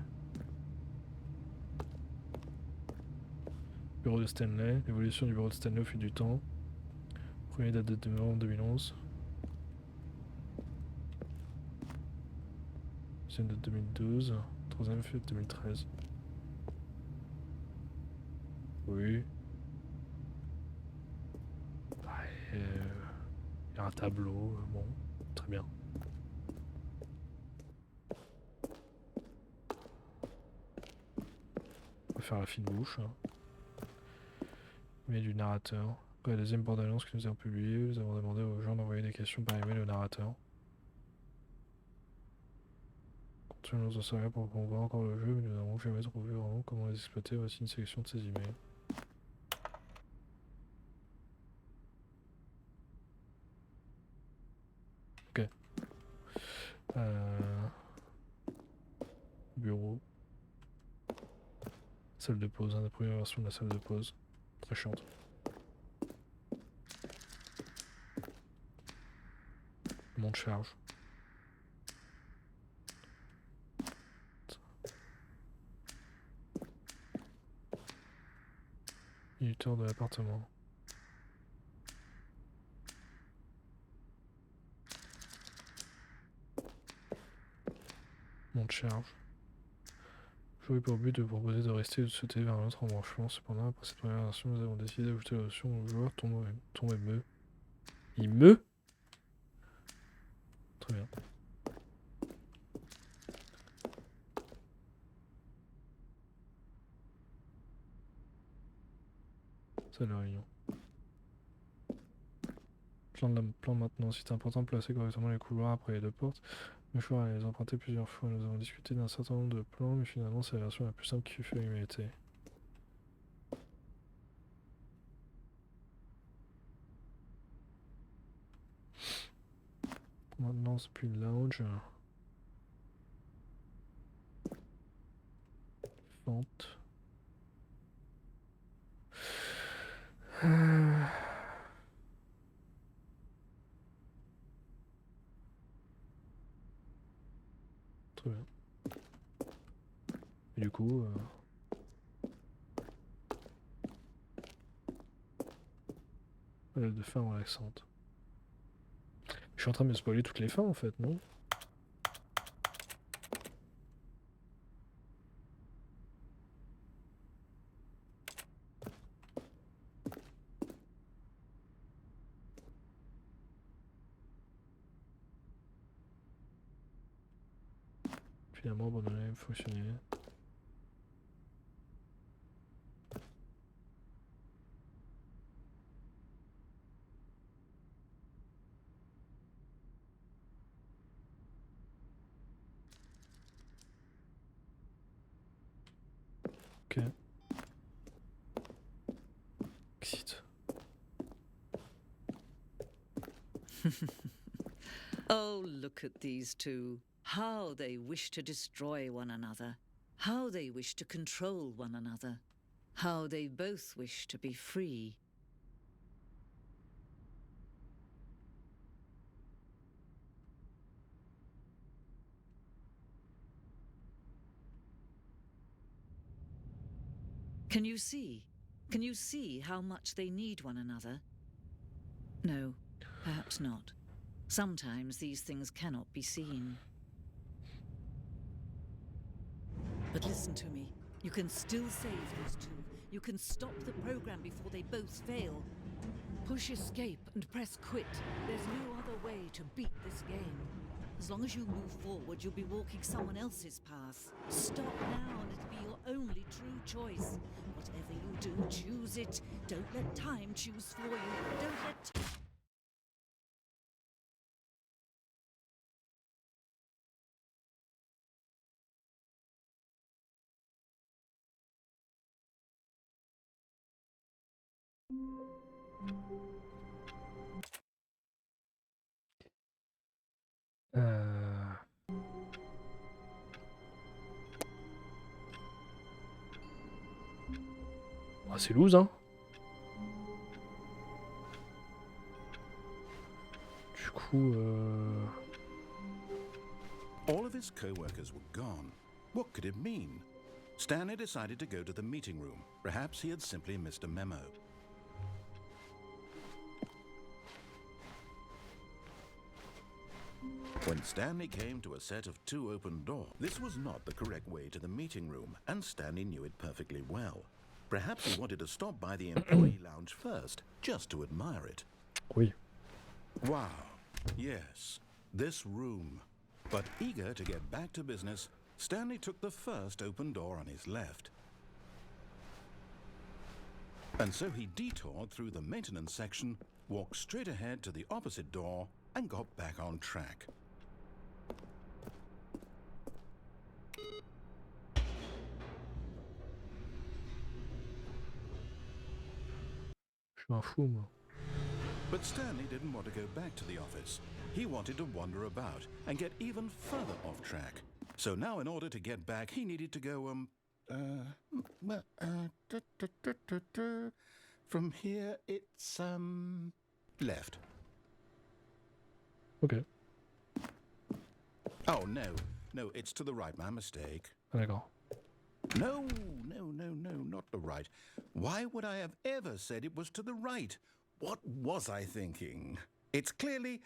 Bureau de Stanley. L'évolution du bureau de Stanley au fil du temps. Première date de démarrage en 2011. Deuxième date 2012. Troisième fête 2013. Oui. Il y a un tableau. Bon, très bien. On va faire la fine bouche. Hein. Mais du narrateur. Après la deuxième bande-annonce que nous avons publiée, nous avons demandé aux gens d'envoyer des questions par email au narrateur. Continuons nos enseignements pour promouvoir encore le jeu, mais nous n'avons jamais trouvé vraiment comment les exploiter. Voici une sélection de ces emails. Ok. Bureau. Salle de pause, hein, la première version de la salle de pause. Très chiante. Monte charge. Minuteur de l'appartement. Monte charge. J'aurais pour but de proposer de rester ou de sauter vers un autre embranchement. Cependant, après cette première version, nous avons décidé d'ajouter l'option où le joueur tombe et meut. Il meut? Très bien. Salle de réunion. Plan de maintenance. Il est important de placer correctement les couloirs après les deux portes. Le choix à les emprunter plusieurs fois. Nous avons discuté d'un certain nombre de plans, mais finalement c'est la version la plus simple qui fait l'humanité. Maintenance puis lounge. Fente. Très bien. Et du coup... de fin relaxante. Je suis en train de me spoiler toutes les fins en fait, non? Finalement, abandonné, fonctionner. Ok. Exit. Oh, look at these two. How they wish to destroy one another. How they wish to control one another. How they both wish to be free. Can you see? Can you see how much they need one another? No, perhaps not. Sometimes these things cannot be seen. But listen to me. You can still save these two. You can stop the program before they both fail. Push escape and press quit. There's no other way to beat this game. As long as you move forward, you'll be walking someone else's path. Stop now and it'll be your only true choice. Whatever you do, choose it. Don't let time choose for you. Don't let... Ah, c'est loose, hein. Du coup, All of his co-workers were gone. What could it mean? Stanley decided to go to the meeting room. Perhaps he had simply missed a memo. When Stanley came to a set of 2 open doors, this was not the correct way to the meeting room, and Stanley knew it perfectly well. Perhaps he wanted to stop by the employee lounge first, just to admire it. oui. Wow, yes, this room. But eager to get back to business, Stanley took the first open door on his left. And so he detoured through the maintenance section, walked straight ahead to the opposite door, and got back on track. Je suis un fou, moi. But Stanley didn't want to go back to the office. He wanted to wander about and get even further off track. So now in order to get back, he needed to go, from here it's, left. Ok. Oh, no, it's to the right, my mistake. Ah, d'accord. No, not the right. Why would I have ever said it was to the right? What was I thinking? It's clearly...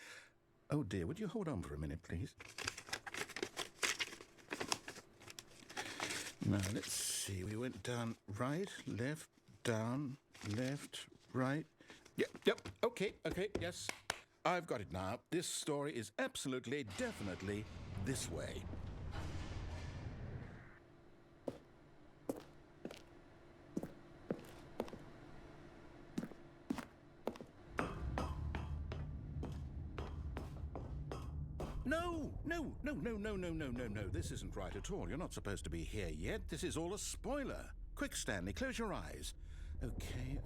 Oh dear, would you hold on for a minute, please? Now, let's see. We went down right, left, down, left, right. Yep, okay, yes. I've got it now. This story is absolutely, definitely this way. No. This isn't right at all. You're not supposed to be here yet. This is all a spoiler. Quick, Stanley, close your eyes. Okay.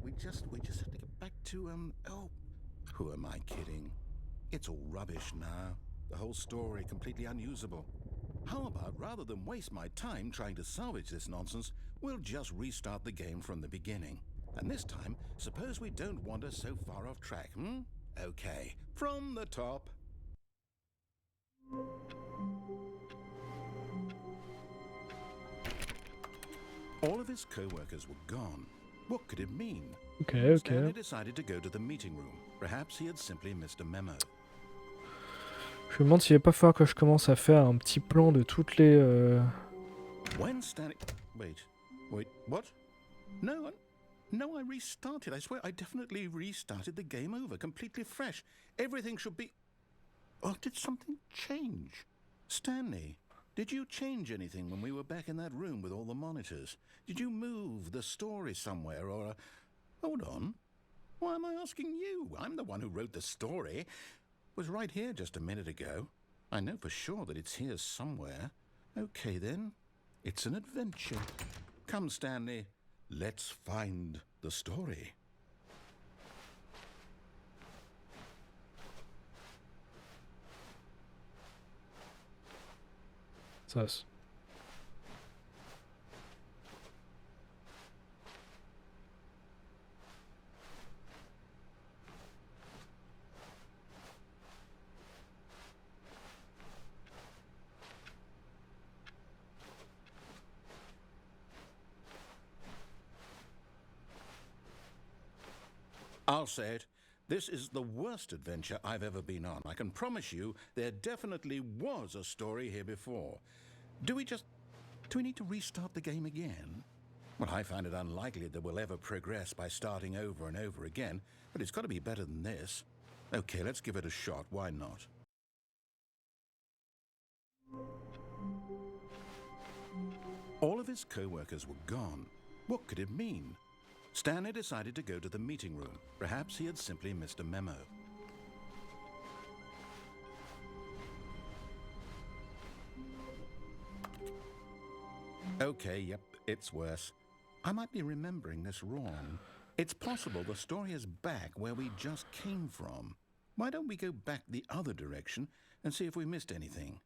We just have to get back to, oh, who am I kidding? It's all rubbish now. The whole story completely unusable. How about, rather than waste my time trying to salvage this nonsense, we'll just restart the game from the beginning. And this time, suppose we don't wander so far off track, Okay, from the top. All of his co-workers were gone. What could it mean? Ok. Stanley decided to go to the meeting room. Perhaps he had simply missed a memo. Je me demande s'il va pas falloir que je commence à faire un petit plan de toutes les... When Stanley... Wait, what? No, I restarted. I swear, I definitely restarted the game over, completely fresh. Everything should be... Oh, did something change? Stanley, did you change anything when we were back in that room with all the monitors? Did you move the story somewhere or... Hold on. Why am I asking you? I'm the one who wrote the story. It was right here just a minute ago. I know for sure that it's here somewhere. Okay, then. It's an adventure. Come, Stanley. Let's find the story. Sus. I'll say it. This is the worst adventure I've ever been on. I can promise you there definitely was a story here before. Do we need to restart the game again? Well, I find it unlikely that we'll ever progress by starting over and over again, but it's got to be better than this. Okay, let's give it a shot. Why not? All of his co-workers were gone. What could it mean? Stanley decided to go to the meeting room. Perhaps he had simply missed a memo. Okay, yep, it's worse. I might be remembering this wrong. It's possible the story is back where we just came from. Why don't we go back the other direction and see if we missed anything?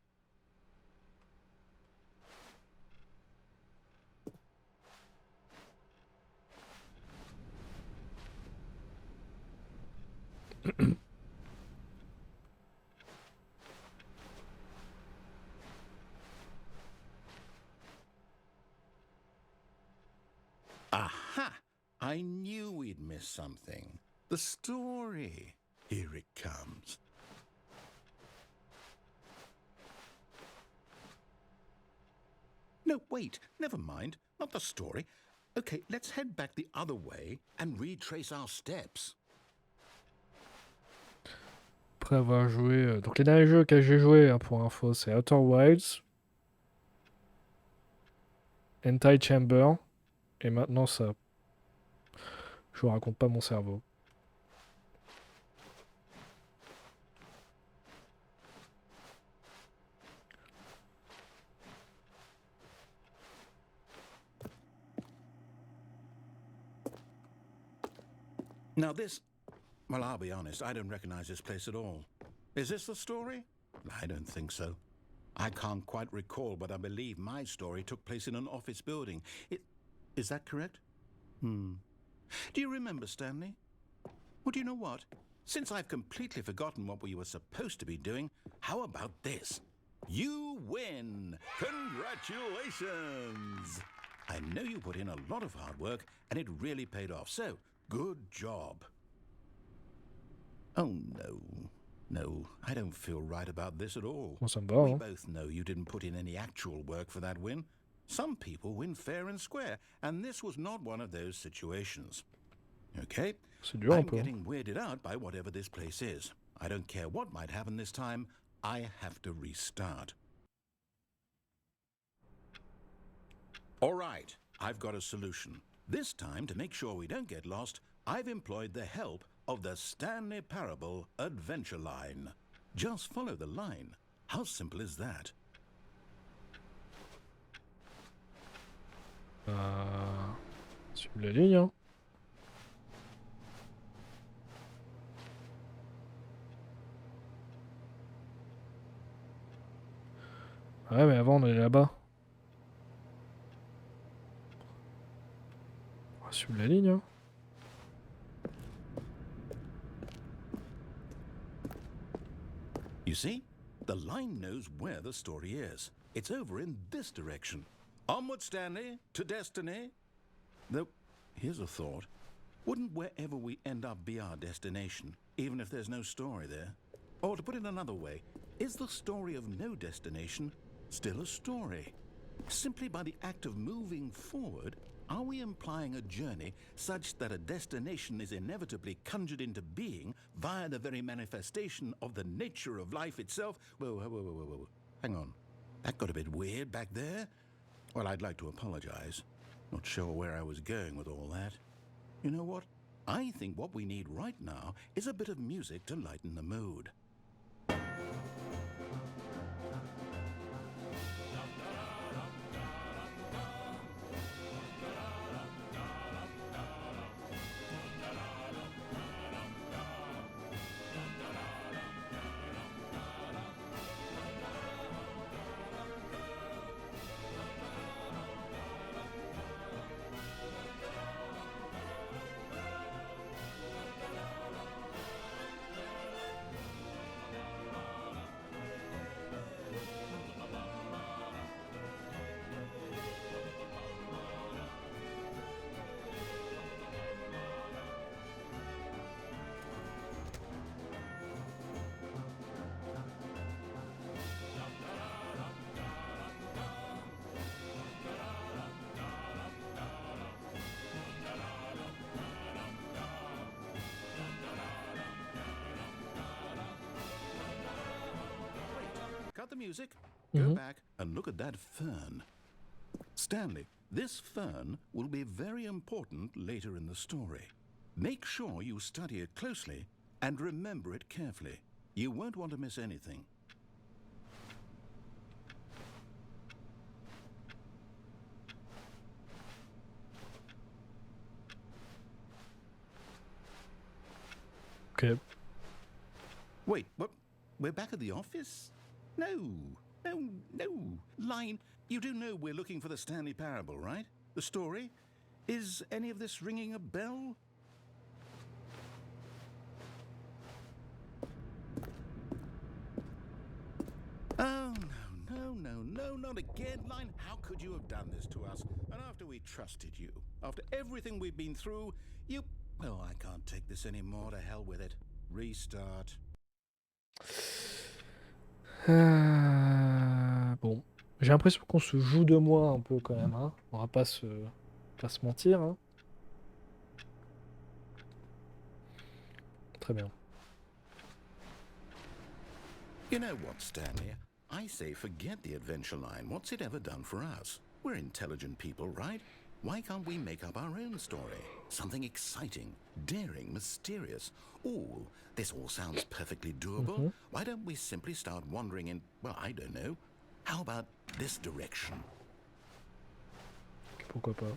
Aha! I knew we'd miss something. The story. Here it comes. No, wait. Never mind. Not the story. Okay, let's head back the other way and retrace our steps. Après avoir joué... Donc les derniers jeux que j'ai joué, hein, pour info, c'est Outer Wilds, Anti-Chamber, et maintenant ça. Je vous raconte pas mon cerveau. Now this... Well, I'll be honest, I don't recognize this place at all. Is this the story? I don't think so. I can't quite recall, but I believe my story took place in an office building. Is that correct? Do you remember, Stanley? Well, do you know what? Since I've completely forgotten what we were supposed to be doing, how about this? You win! Congratulations! I know you put in a lot of hard work, and it really paid off, so good job. Oh, no. No, I don't feel right about this at all. Bon, ça me va, We hein. both know you didn't put in any actual work for that win. Some people win fair and square, and this was not one of those situations. Okay, C'est dur un I'm peu. Hein. getting weirded out by whatever this place is. I don't care what might happen this time. I have to restart. All right, I've got a solution. This time, to make sure we don't get lost, I've employed the help of the Stanley Parable Adventure Line. Just follow the line. How simple is that? Suivre la ligne, hein. Ouais, mais avant on est là-bas. On va suivre la ligne, hein. You see? The line knows where the story is. It's over in this direction. Onward, Stanley, to destiny. Though, here's a thought. Wouldn't wherever we end up be our destination, even if there's no story there? Or to put it another way, is the story of no destination still a story? Simply by the act of moving forward, are we implying a journey such that a destination is inevitably conjured into being via the very manifestation of the nature of life itself? Whoa. Hang on. That got a bit weird back there. Well, I'd like to apologize. Not sure where I was going with all that. You know what? I think what we need right now is a bit of music to lighten the mood. Cut the music, go back and look at that fern. Stanley, this fern will be very important later in the story. Make sure you study it closely and remember it carefully. You won't want to miss anything. Ok. Wait, what? We're back at the office? No. Line, you do know we're looking for the Stanley Parable, right? The story? Is any of this ringing a bell? Oh, no, not again, Line. How could you have done this to us? And after we trusted you, after everything we've been through, you... Oh, I can't take this anymore. To hell with it. Restart. Bon, j'ai l'impression qu'on se joue de moi un peu quand même, hein. On va pas se mentir, hein. Très bien. You know what, Stanley? I say forget the adventure line. What's it ever done for us? We're intelligent people, right? Why can't we make up our own story? Something exciting, daring, mysterious. Ooh, this all sounds perfectly doable. Why don't we simply start wandering in, well, I don't know. How about this direction? Pourquoi pas.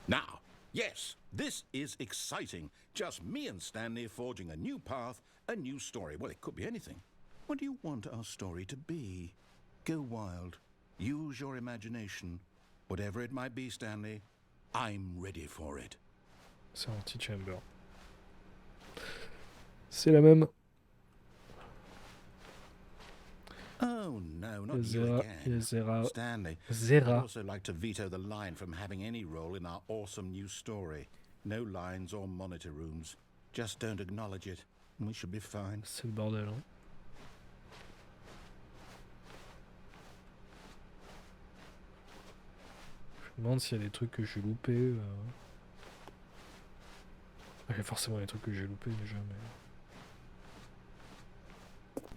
Now, yes, this is exciting. Just me and Stanley forging a new path, a new story. Well, it could be anything. What do you want our story to be? Go wild. Use your imagination. Whatever it might be, Stanley, I'm ready for it. C'est anti-chamber. C'est la même. Oh, no, not you Zera, again. Zera, Stanley, I'd Zera. also like to veto the line from having any role in our awesome new story. No lines or monitor rooms. Just don't acknowledge it, and we should be fine. C'est le bordel, hein. Je me demande s'il y a des trucs que j'ai loupés. Il y a forcément des trucs que j'ai loupés déjà, mais...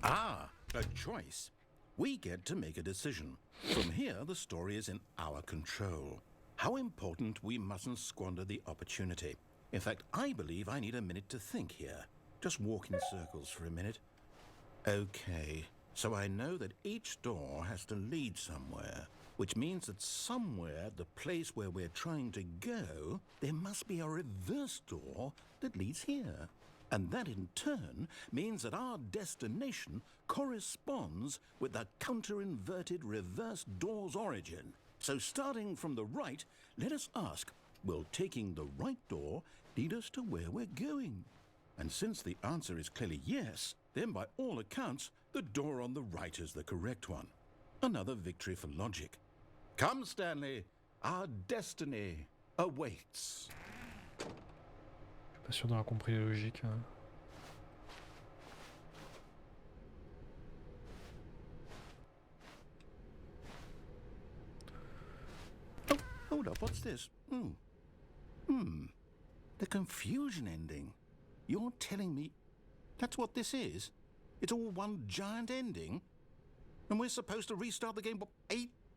Ah, a choice. We get to make a decision. From here, the story is in our control. How important we mustn't squander the opportunity. In fact, I believe I need a minute to think here. Just walk in circles for a minute. Okay, so I know that each door has to lead somewhere, which means that somewhere, the place where we're trying to go, there must be a reverse door that leads here. And that in turn means that our destination corresponds with the counter-inverted reverse door's origin. So starting from the right, let us ask, will taking the right door lead us to where we're going? And since the answer is clearly yes, then by all accounts, the door on the right is the correct one. Another victory for logic. Come, Stanley, our destiny awaits. Pas sûr d'avoir compris la logique, hein. Oh, hold up, what's this? The confusion ending. You're telling me that's what this is? It's all one giant ending? And we're supposed to restart the game, what,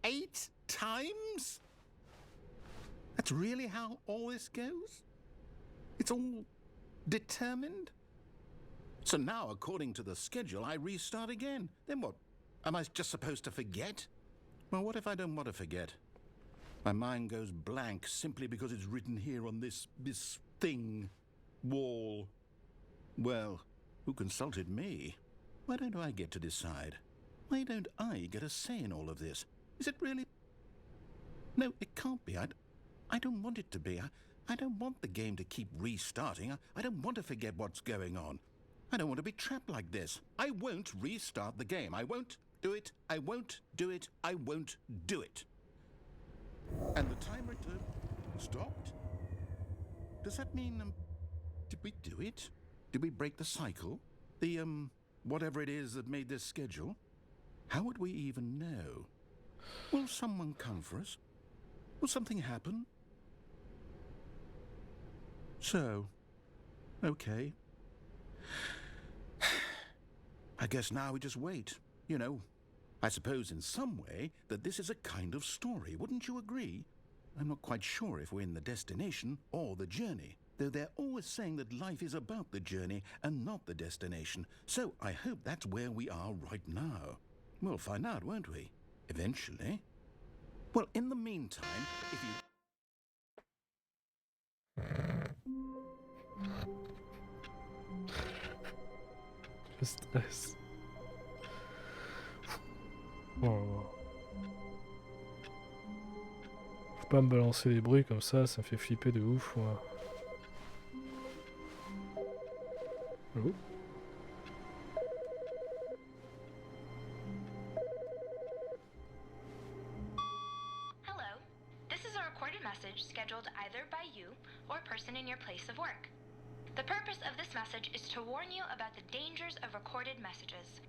eight times? That's really how all this goes? It's all determined? So now, according to the schedule, I restart again. Then what? Am I just supposed to forget? Well, what if I don't want to forget? My mind goes blank simply because it's written here on this thing, wall. Well, who consulted me? Why don't I get to decide? Why don't I get a say in all of this? Is it really? No, it can't be. I don't want it to be. I don't want the game to keep restarting. I don't want to forget what's going on. I don't want to be trapped like this. I won't restart the game. I won't do it. I won't do it. I won't do it. And the timer stopped? Does that mean, did we do it? Did we break the cycle? The, whatever it is that made this schedule? How would we even know? Will someone come for us? Will something happen? So, okay. I guess now we just wait. You know, I suppose in some way that this is a kind of story, wouldn't you agree? I'm not quite sure if we're in the destination or the journey, though they're always saying that life is about the journey and not the destination. So I hope that's where we are right now. We'll find out, won't we? Eventually. Well, in the meantime, if you... Le stress. Oh. Faut pas me balancer des bruits comme ça me fait flipper de ouf, moi. Oh. Hello. This is a recorded message scheduled either by you or a person in your place of work. The purpose of this message is to warn you about the dangers of recorded messages.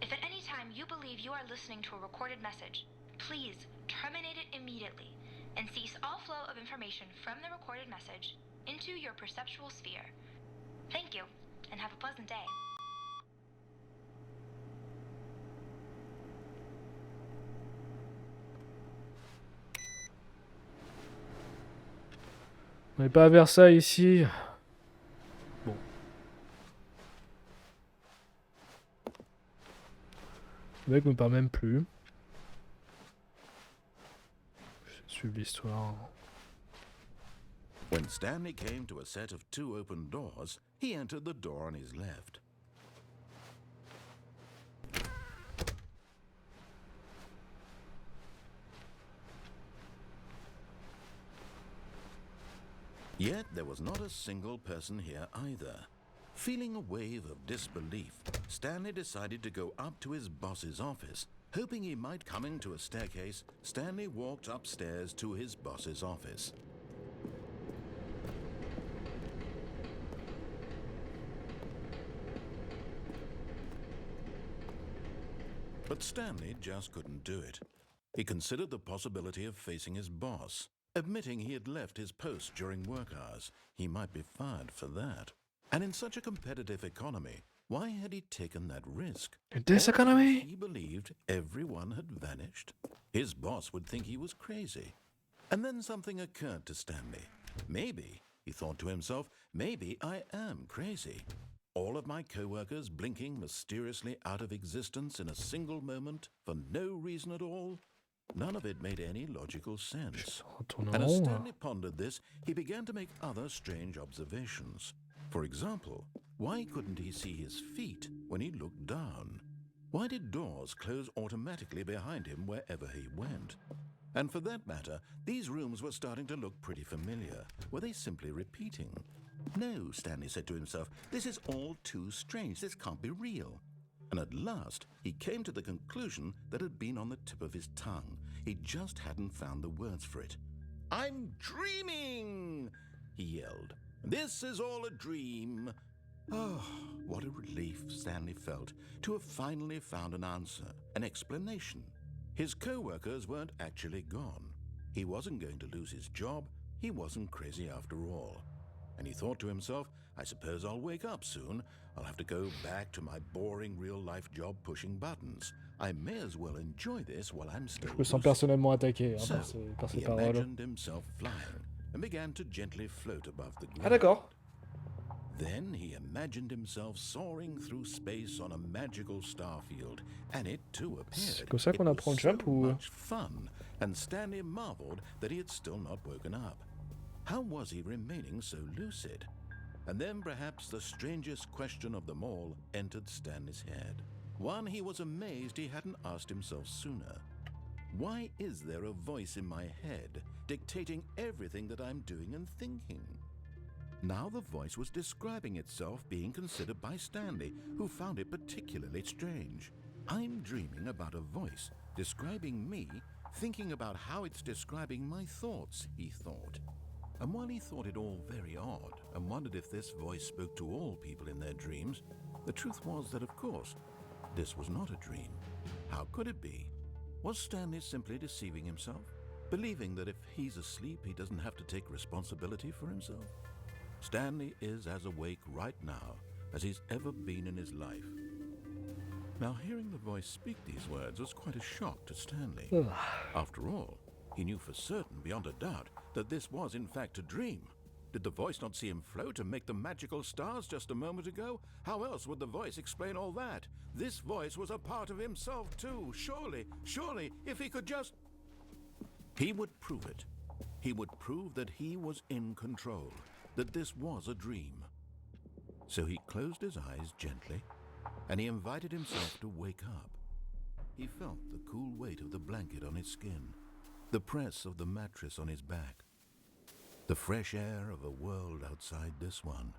If at any time you believe you are listening to a recorded message, please terminate it immediately and cease all flow of information from the recorded message into your perceptual sphere. Thank you, and have a pleasant day. On n'est pas à Versailles ici. Bon. Le mec me parle même plus. Je suis l'histoire. When Stanley came to a set of 2 open doors, he entered the door on his left. Yet there was not a single person here either. Feeling a wave of disbelief, Stanley decided to go up to his boss's office. Hoping he might come into a staircase, Stanley walked upstairs to his boss's office. But Stanley just couldn't do it. He considered the possibility of facing his boss. Admitting he had left his post during work hours, he might be fired for that. And in such a competitive economy, why had he taken that risk? In this economy? He believed everyone had vanished. His boss would think he was crazy. And then something occurred to Stanley. Maybe, he thought to himself, maybe I am crazy. All of my co-workers blinking mysteriously out of existence in a single moment for no reason at all? None of it made any logical sense. And as Stanley pondered this, he began to make other strange observations. For example, why couldn't he see his feet when he looked down? Why did doors close automatically behind him wherever he went? And for that matter, these rooms were starting to look pretty familiar. Were they simply repeating? No, Stanley said to himself, this is all too strange. This can't be real. And at last, he came to the conclusion that had been on the tip of his tongue. He just hadn't found the words for it. "I'm dreaming!" he yelled. "This is all a dream." Oh, what a relief Stanley felt to have finally found an answer, an explanation. His co-workers weren't actually gone. He wasn't going to lose his job. He wasn't crazy after all. and he thought to himself, I suppose I'll wake up soon. I'll have to go back to my boring real-life job pushing buttons. I may as well enjoy this while I'm still Je me sens lucid. personnellement attaqué So, par ces he paroles. imagined himself flying and began to gently float above the ground. Ah d'accord. Then he imagined himself soaring through space on a magical starfield, and it too appeared. C'est comme ça qu'on It apprend was le jump so ou... much fun, and Stanley marveled that he had still not woken up. How was he remaining so lucid? And then perhaps the strangest question of them all entered Stanley's head. One he was amazed he hadn't asked himself sooner. Why is there a voice in my head dictating everything that I'm doing and thinking? Now the voice was describing itself being considered by Stanley, who found it particularly strange. I'm dreaming about a voice describing me, thinking about how it's describing my thoughts, he thought. And while he thought it all very odd and wondered if this voice spoke to all people in their dreams, the truth was that, of course, this was not a dream. How could it be? Was Stanley simply deceiving himself, believing that if he's asleep, he doesn't have to take responsibility for himself? Stanley is as awake right now as he's ever been in his life. Now, hearing the voice speak these words was quite a shock to Stanley. After all, he knew for certain, beyond a doubt, that this was in fact a dream. Did the voice not see him float and make the magical stars just a moment ago? How else would the voice explain all that? This voice was a part of himself too. Surely, if he could just... He would prove it. He would prove that he was in control, that this was a dream. So he closed his eyes gently, and he invited himself to wake up. He felt the cool weight of the blanket on his skin, the press of the mattress on his back, the fresh air of a world outside this one.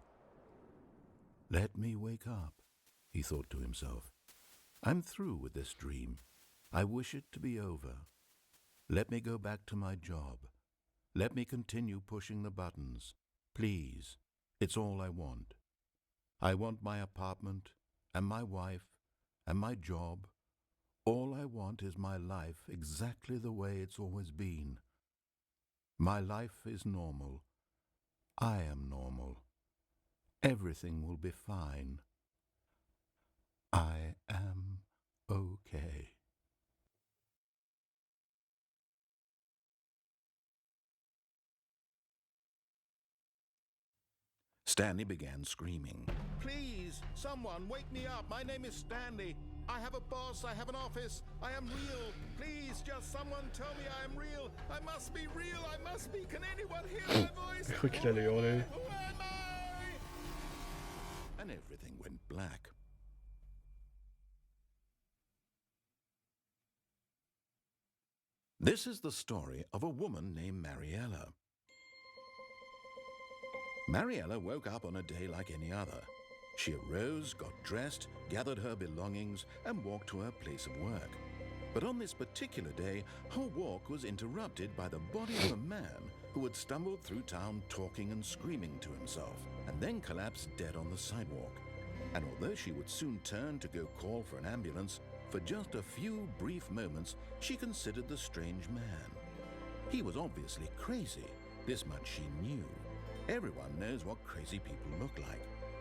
Let me wake up, he thought to himself. I'm through with this dream. I wish it to be over. Let me go back to my job. Let me continue pushing the buttons. Please, it's all I want. I want my apartment and my wife and my job. All I want is my life exactly the way it's always been. My life is normal. I am normal. Everything will be fine. I am okay. Stanley began screaming. Please, someone, wake me up. My name is Stanley. I have a boss. I have an office. I am real. Please, just someone tell me I am real. I must be real. I must be. Can anyone hear my voice? Je crois qu'il allait hurler. Who am I? And everything went black. This is the story of a woman named Mariella. Mariella woke up on a day like any other. She arose, got dressed, gathered her belongings, and walked to her place of work. But on this particular day, her walk was interrupted by the body of a man who had stumbled through town talking and screaming to himself, and then collapsed dead on the sidewalk. And although she would soon turn to go call for an ambulance, for just a few brief moments, she considered the strange man. He was obviously crazy. This much she knew. Everyone knows what crazy people look like.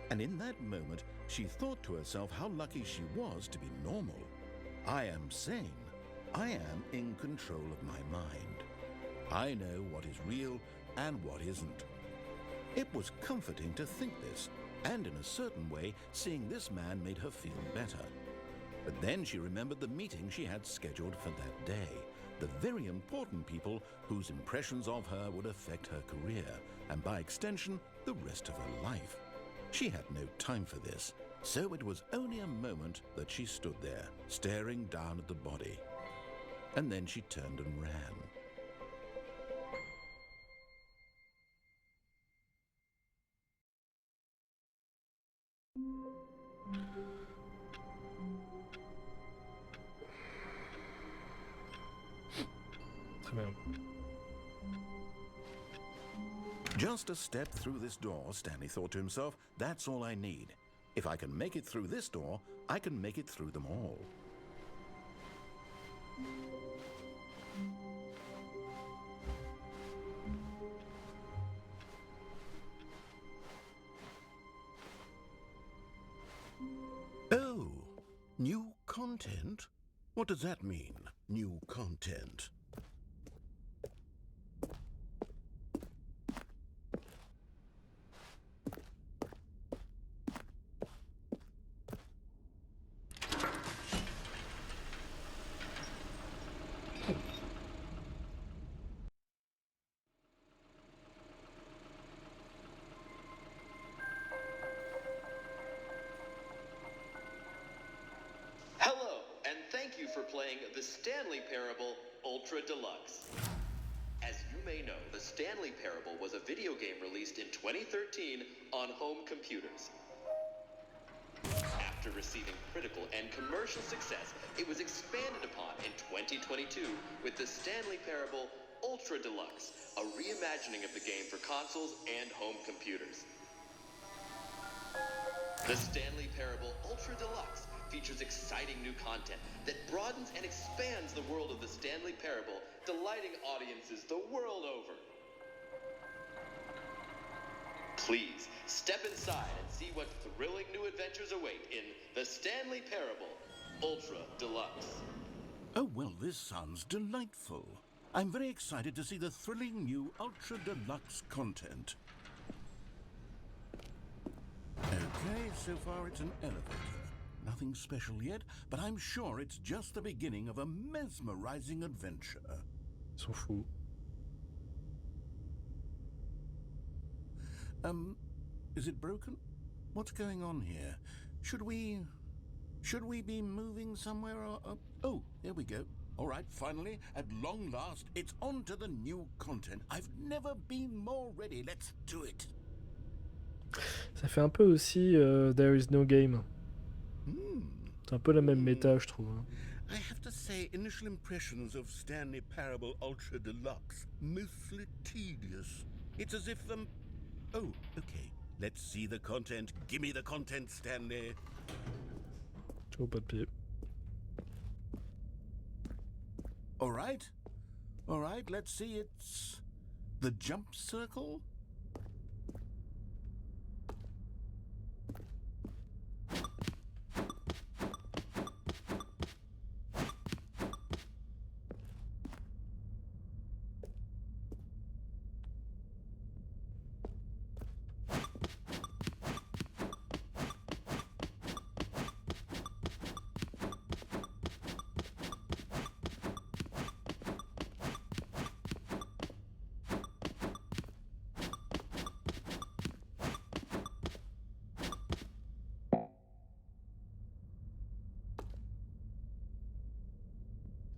And in that moment, she thought to herself how lucky she was to be normal. I am sane. I am in control of my mind. I know what is real and what isn't. It was comforting to think this, and in a certain way, seeing this man made her feel better. But then she remembered the meeting she had scheduled for that day, the very important people whose impressions of her would affect her career, and by extension, the rest of her life. She had no time for this, so it was only a moment that she stood there, staring down at the body. And then she turned and ran. Très bien. Just a step through this door, Stanley thought to himself, that's all I need. If I can make it through this door, I can make it through them all. content? What does that mean, new content? Hello, and thank you for playing the Stanley Parable Ultra Deluxe. As you may know, the Stanley Parable was a video game released in 2013 on home computers. After receiving critical and commercial success, it was expanded upon in 2022 with the Stanley Parable Ultra Deluxe, a reimagining of the game for consoles and home computers. The Stanley Parable Ultra Deluxe features exciting new content that broadens and expands the world of the Stanley Parable, delighting audiences the world over. Please step inside and see what thrilling new adventures await in the Stanley Parable Ultra Deluxe. Oh, well, this sounds delightful. I'm very excited to see the thrilling new Ultra Deluxe content. Okay, so far it's an elevator. Nothing special yet, but I'm sure it's just the beginning of a mesmerizing adventure. Ils sont fous. Is it broken? What's going on here? Should we be moving somewhere or... oh, there we go. All right, finally, at long last, it's on to the new content. I've never been more ready. Let's do it. Ça fait un peu aussi There is no game. C'est un peu la même méta, je trouve. Hein. I have to say, initial impressions of Stanley Parable Ultra Deluxe, mostly tedious. It's as if oh, okay. Let's see the content. Gimme the content, Stanley. Toujours pas de pied. All right, let's see. It's the jump circle.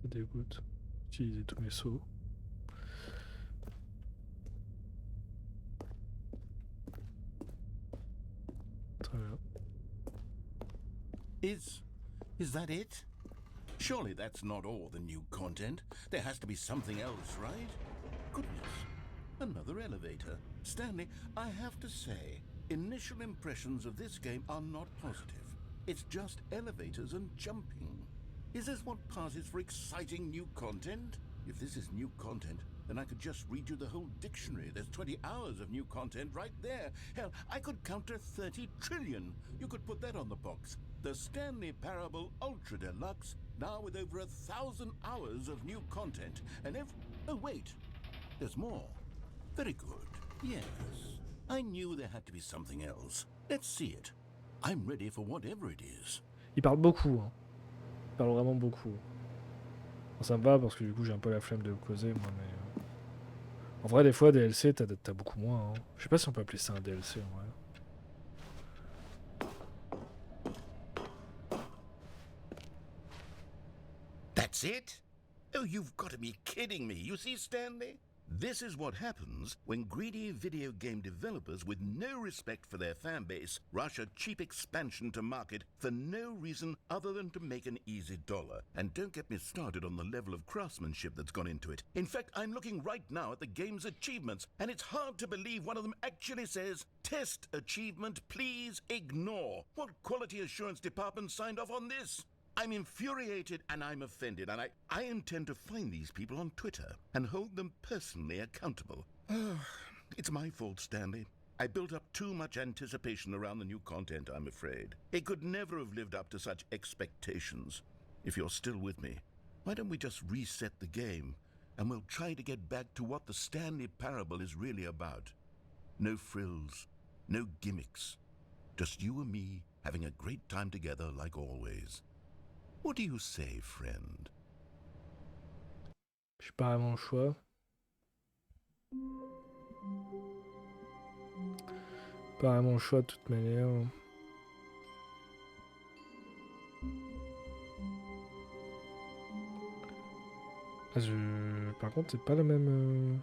Ça dégoûte. Utiliser tous mes sauts. Très bien. Is that it? Surely that's not all the new content. There has to be something else, right? Goodness, another elevator. Stanley, I have to say, initial impressions of this game are not positive. It's just elevators and jumping. Is this what passes for exciting new content? If this is new content, then I could just read you the whole dictionary. There's 20 hours of new content right there. Hell, I could count to 30 trillion. You could put that on the box. The Stanley Parable Ultra Deluxe, now with over 1,000 hours of new content. And oh wait, there's more. Very good. Yes, I knew there had to be something else. Let's see it. I'm ready for whatever it is. Il parle beaucoup. Hein. Il parle vraiment beaucoup. Bon, ça me va parce que du coup j'ai un peu la flemme de causer moi, mais en vrai des fois DLC t'as beaucoup moins. Hein. Je sais pas si on peut appeler ça un DLC en vrai. That's it? Oh, you've got to be kidding me. You see, Stanley? This is what happens when greedy video game developers with no respect for their fan base rush a cheap expansion to market for no reason other than to make an easy dollar. And don't get me started on the level of craftsmanship that's gone into it. In fact, I'm looking right now at the game's achievements, and it's hard to believe one of them actually says, "Test achievement, please ignore." What quality assurance department signed off on this? I'm infuriated and I'm offended, and I intend to find these people on Twitter and hold them personally accountable. It's my fault, Stanley. I built up too much anticipation around the new content, I'm afraid. It could never have lived up to such expectations. if you're still with me, why don't we just reset the game and we'll try to get back to what the Stanley Parable is really about. No frills, no gimmicks. Just you and me having a great time together like always. What do you say, friend? J'ai pas vraiment le choix. Pas vraiment le choix de toute manière. Ah, par contre, c'est pas la même.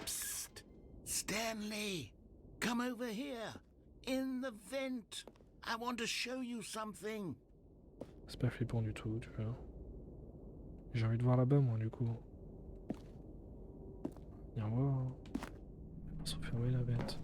Psst! Stanley! Come over here! In the vent! I want to show you something! C'est pas flippant du tout, tu vois. J'ai envie de voir là-bas, moi, du coup. Viens voir. Hein. On va se refermer la bête.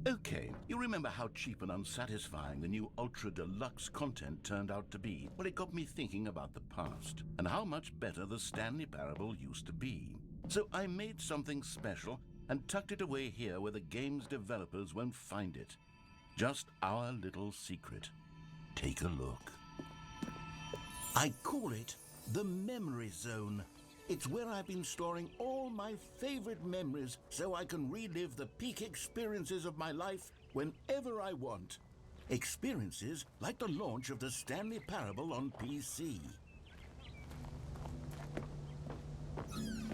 Okay, you remember how cheap and unsatisfying the new Ultra Deluxe content turned out to be? Well, it got me thinking about the past and how much better the Stanley Parable used to be. So I made something special and tucked it away here where the game's developers won't find it. Just our little secret. Take a look. I call it the Memory Zone. It's where I've been storing all my favorite memories so I can relive the peak experiences of my life whenever I want. Experiences like the launch of the Stanley Parable on PC.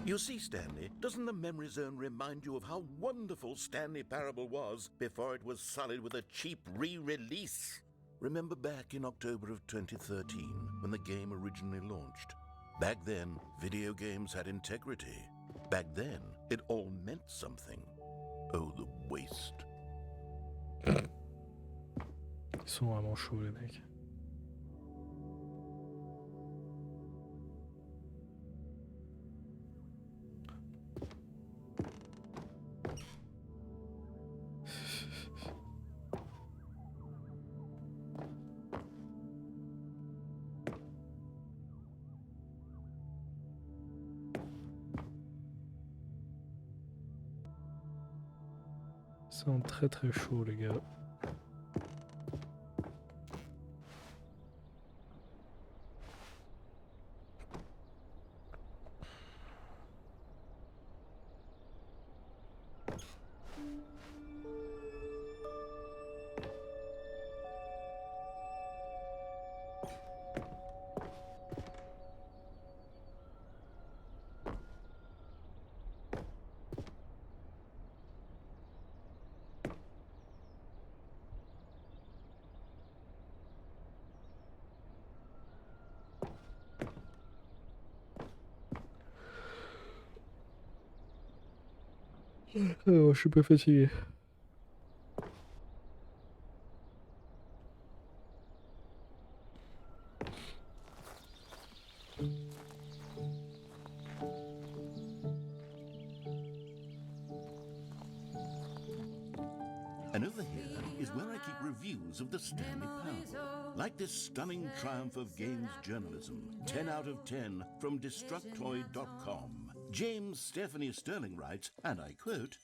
You see, Stanley, doesn't the Memory Zone remind you of how wonderful Stanley Parable was before it was sullied with a cheap re-release? Remember back in October of 2013 when the game originally launched? Back then, video games had integrity. Back then, it all meant something. Oh, the waste. Ils sont vraiment chauds, les mecs. Ils sont très très chauds, les gars. Je suis pas fatigué. And over here is where I keep reviews of the Stanley Parable. Like this stunning triumph of games journalism, 10 out of 10 from Destructoid.com. James Stephanie Sterling writes, and I quote,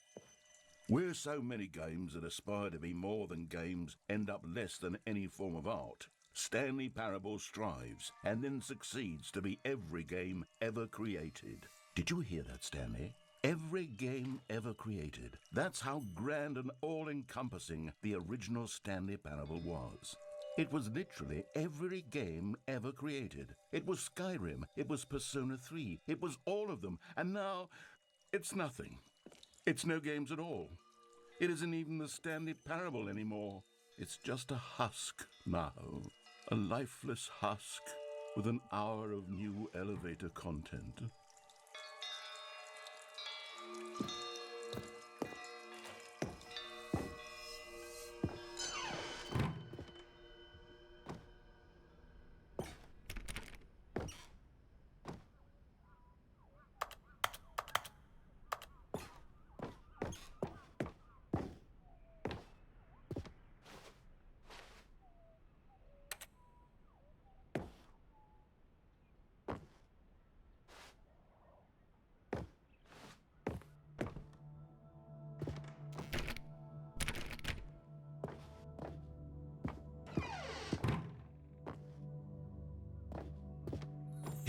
"Where so many games that aspire to be more than games end up less than any form of art, Stanley Parable strives and then succeeds to be every game ever created." Did you hear that, Stanley? Every game ever created. That's how grand and all-encompassing the original Stanley Parable was. It was literally every game ever created. It was Skyrim, it was Persona 3, it was all of them, and now it's nothing. It's no games at all. It isn't even the Stanley Parable anymore. It's just a husk now. A lifeless husk with an hour of new elevator content.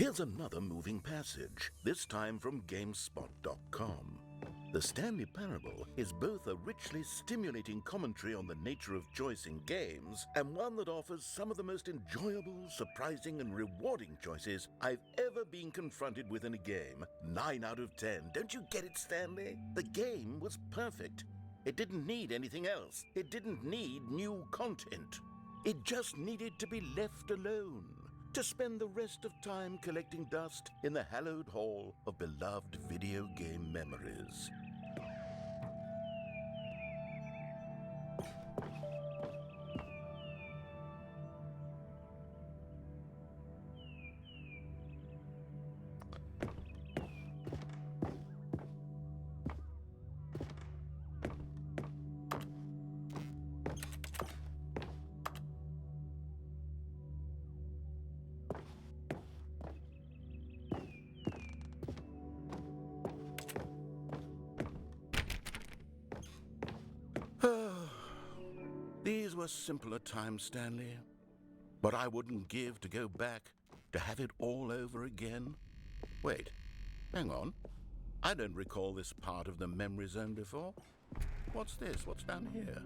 Here's another moving passage, this time from GameSpot.com. The Stanley Parable is both a richly stimulating commentary on the nature of choice in games and one that offers some of the most enjoyable, surprising, and rewarding choices I've ever been confronted with in a game. 9 out of 10. Don't you get it, Stanley? The game was perfect. It didn't need anything else. It didn't need new content. It just needed to be left alone, to spend the rest of time collecting dust in the hallowed hall of beloved video game memories. These were simpler times, Stanley. But I wouldn't give to go back, to have it all over again. Wait, hang on. I don't recall this part of the memory zone before. What's this? What's down here?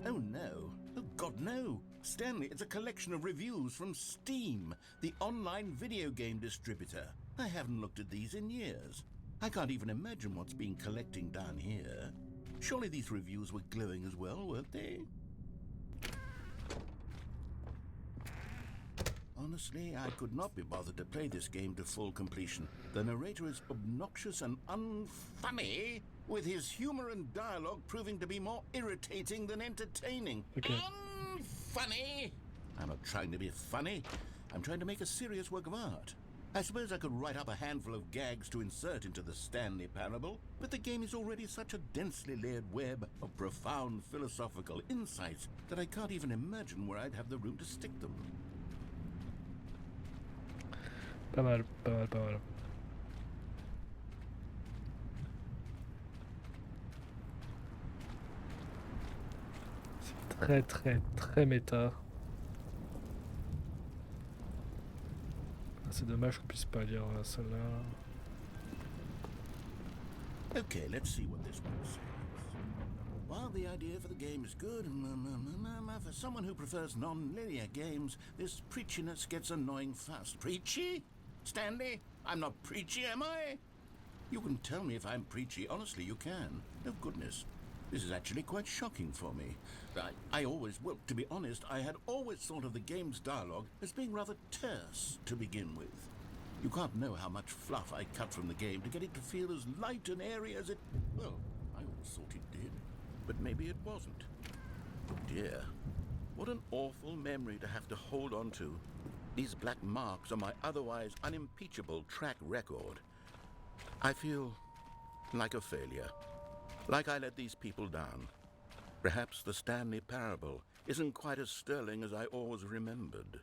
Oh no. Oh God, no. Stanley, it's a collection of reviews from Steam, the online video game distributor. I haven't looked at these in years. I can't even imagine what's been collecting down here. Surely these reviews were glowing as well, weren't they? Honestly, I could not be bothered to play this game to full completion. The narrator is obnoxious and unfunny, with his humor and dialogue proving to be more irritating than entertaining. Okay. Unfunny! I'm not trying to be funny. I'm trying to make a serious work of art. I suppose I could write up a handful of gags to insert into the Stanley Parable, but the game is already such a densely layered web of profound philosophical insights that I can't even imagine where I'd have the room to stick them. Pas mal, pas mal, pas mal. C'est très très très méta. C'est dommage qu'on puisse pas lire celle-là. Okay, let's see what this one says. While the idea for the game is good, for someone who prefers non-linear games, this preachiness gets annoying fast. Preachy? Stanley? I'm not preachy, am I? You can tell me if I'm preachy. Honestly, you can. Oh, goodness. This is actually quite shocking for me. Well, to be honest, I had always thought of the game's dialogue as being rather terse to begin with. You can't know how much fluff I cut from the game to get it to feel as light and airy as it... Well, I always thought it did, but maybe it wasn't. Oh dear, what an awful memory to have to hold on to. These black marks on my otherwise unimpeachable track record. I feel like a failure. Like I let these people down. Perhaps the Stanley Parable isn't quite as sterling as I always remembered.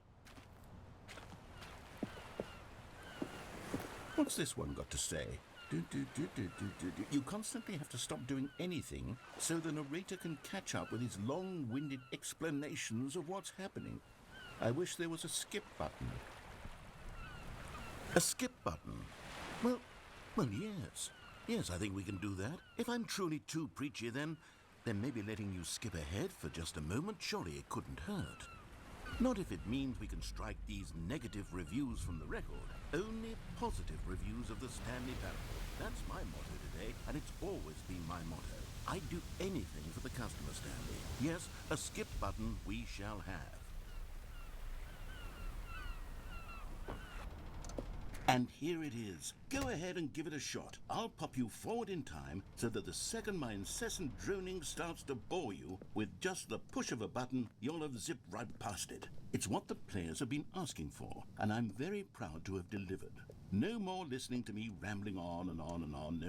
What's this one got to say? You constantly have to stop doing anything so the narrator can catch up with his long-winded explanations of what's happening. I wish there was a skip button. A skip button? Well, yes. Yes, I think we can do that. If I'm truly too preachy, then maybe letting you skip ahead for just a moment, surely it couldn't hurt. Not if it means we can strike these negative reviews from the record. Only positive reviews of the Stanley Parable. That's my motto today, and it's always been my motto. I'd do anything for the customer, Stanley. Yes, a skip button we shall have. And here it is. Go ahead and give it a shot. I'll pop you forward in time so that the second my incessant droning starts to bore you, with just the push of a button, you'll have zipped right past it. It's what the players have been asking for, and I'm very proud to have delivered. No more listening to me rambling on and on and on.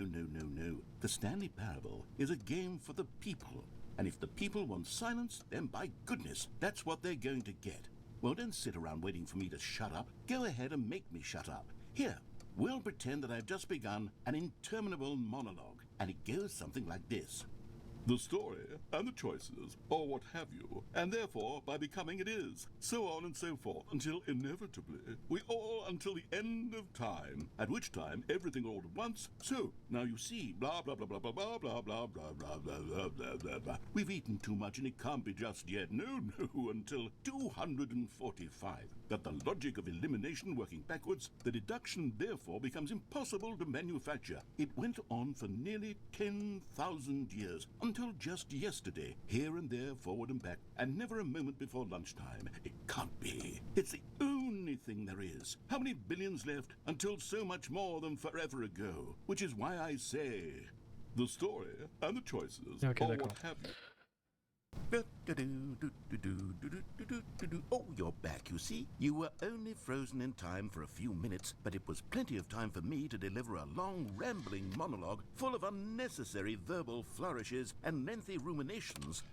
No. The Stanley Parable is a game for the people. And if the people want silence, then by goodness, that's what they're going to get. Well, don't sit around waiting for me to shut up. Go ahead and make me shut up. Here, we'll pretend that I've just begun an interminable monologue, and it goes something like this. The story and the choices, or what have you, and therefore by becoming it is, so on and so forth, until inevitably we all until the end of time, at which time everything all at once. So now you see, blah blah blah blah blah blah blah blah blah blah blah blah blah blah blah. We've eaten too much and it can't be just yet. No, no, until 245. That the logic of elimination working backwards, the deduction therefore becomes impossible to manufacture. It went on for nearly 10,000 years, until just yesterday, here and there, forward and back, and never a moment before lunchtime. It can't be. It's the only thing there is. How many billions left until so much more than forever ago? Which is why I say, the story and the choices, Ok, or d'accord. what have you. Oh, you're back, you see. You were only frozen in time for a few minutes, but it was plenty of time for me to deliver a long, rambling monologue full of unnecessary verbal flourishes and lengthy ruminations.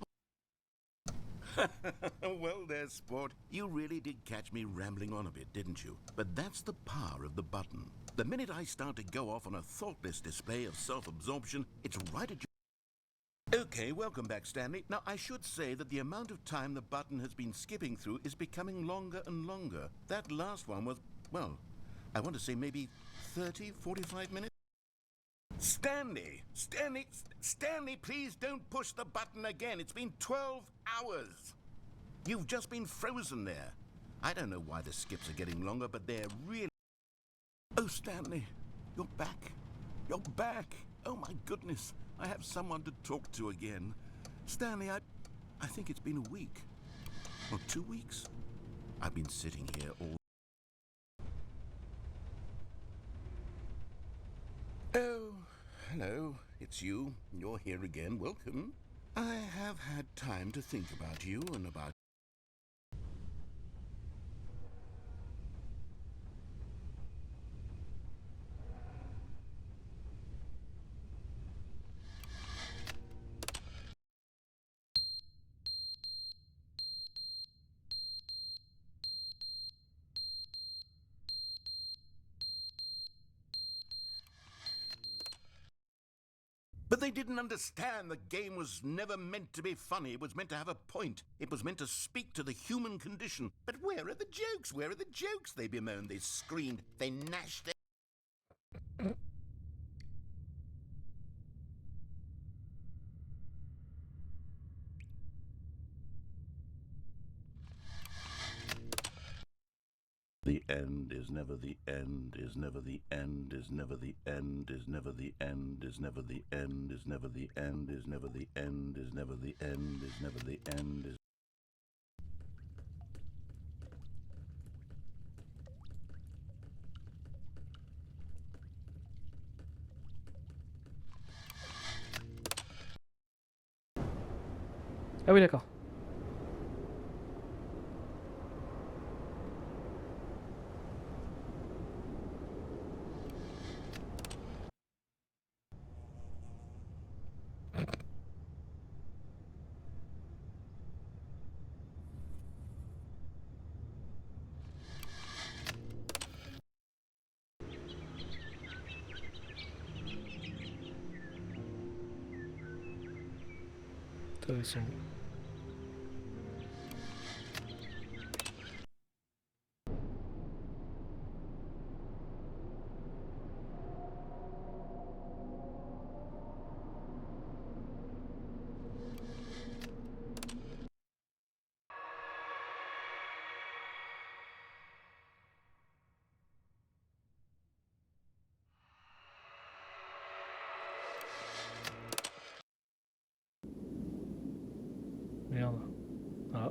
Well there, sport. You really did catch me rambling on a bit, didn't you? But that's the power of the button. The minute I start to go off on a thoughtless display of self-absorption, it's right at your... Okay, welcome back, Stanley. Now, I should say that the amount of time the button has been skipping through is becoming longer and longer. That last one was, well, I want to say maybe 30, 45 minutes? Stanley, please don't push the button again. It's been 12 hours. You've just been frozen there. I don't know why the skips are getting longer, but they're really... Oh, Stanley, you're back. You're back. Oh, my goodness. I have someone to talk to again. Stanley, I think it's been a week. Or 2 weeks. I've been sitting here all... Oh, hello. It's you. You're here again. Welcome. I have had time to think about you and about... But they didn't understand the game was never meant to be funny. It was meant to have a point. It was meant to speak to the human condition. But where are the jokes? Where are the jokes? They bemoaned, they screamed, they gnashed their... The end is never the end, is never the end, is never the end, is never the end, is never the end, is never the end, is never the end, is never the end, is never the end, is... Ah oui, d'accord. Intéressant. Merde. Ah.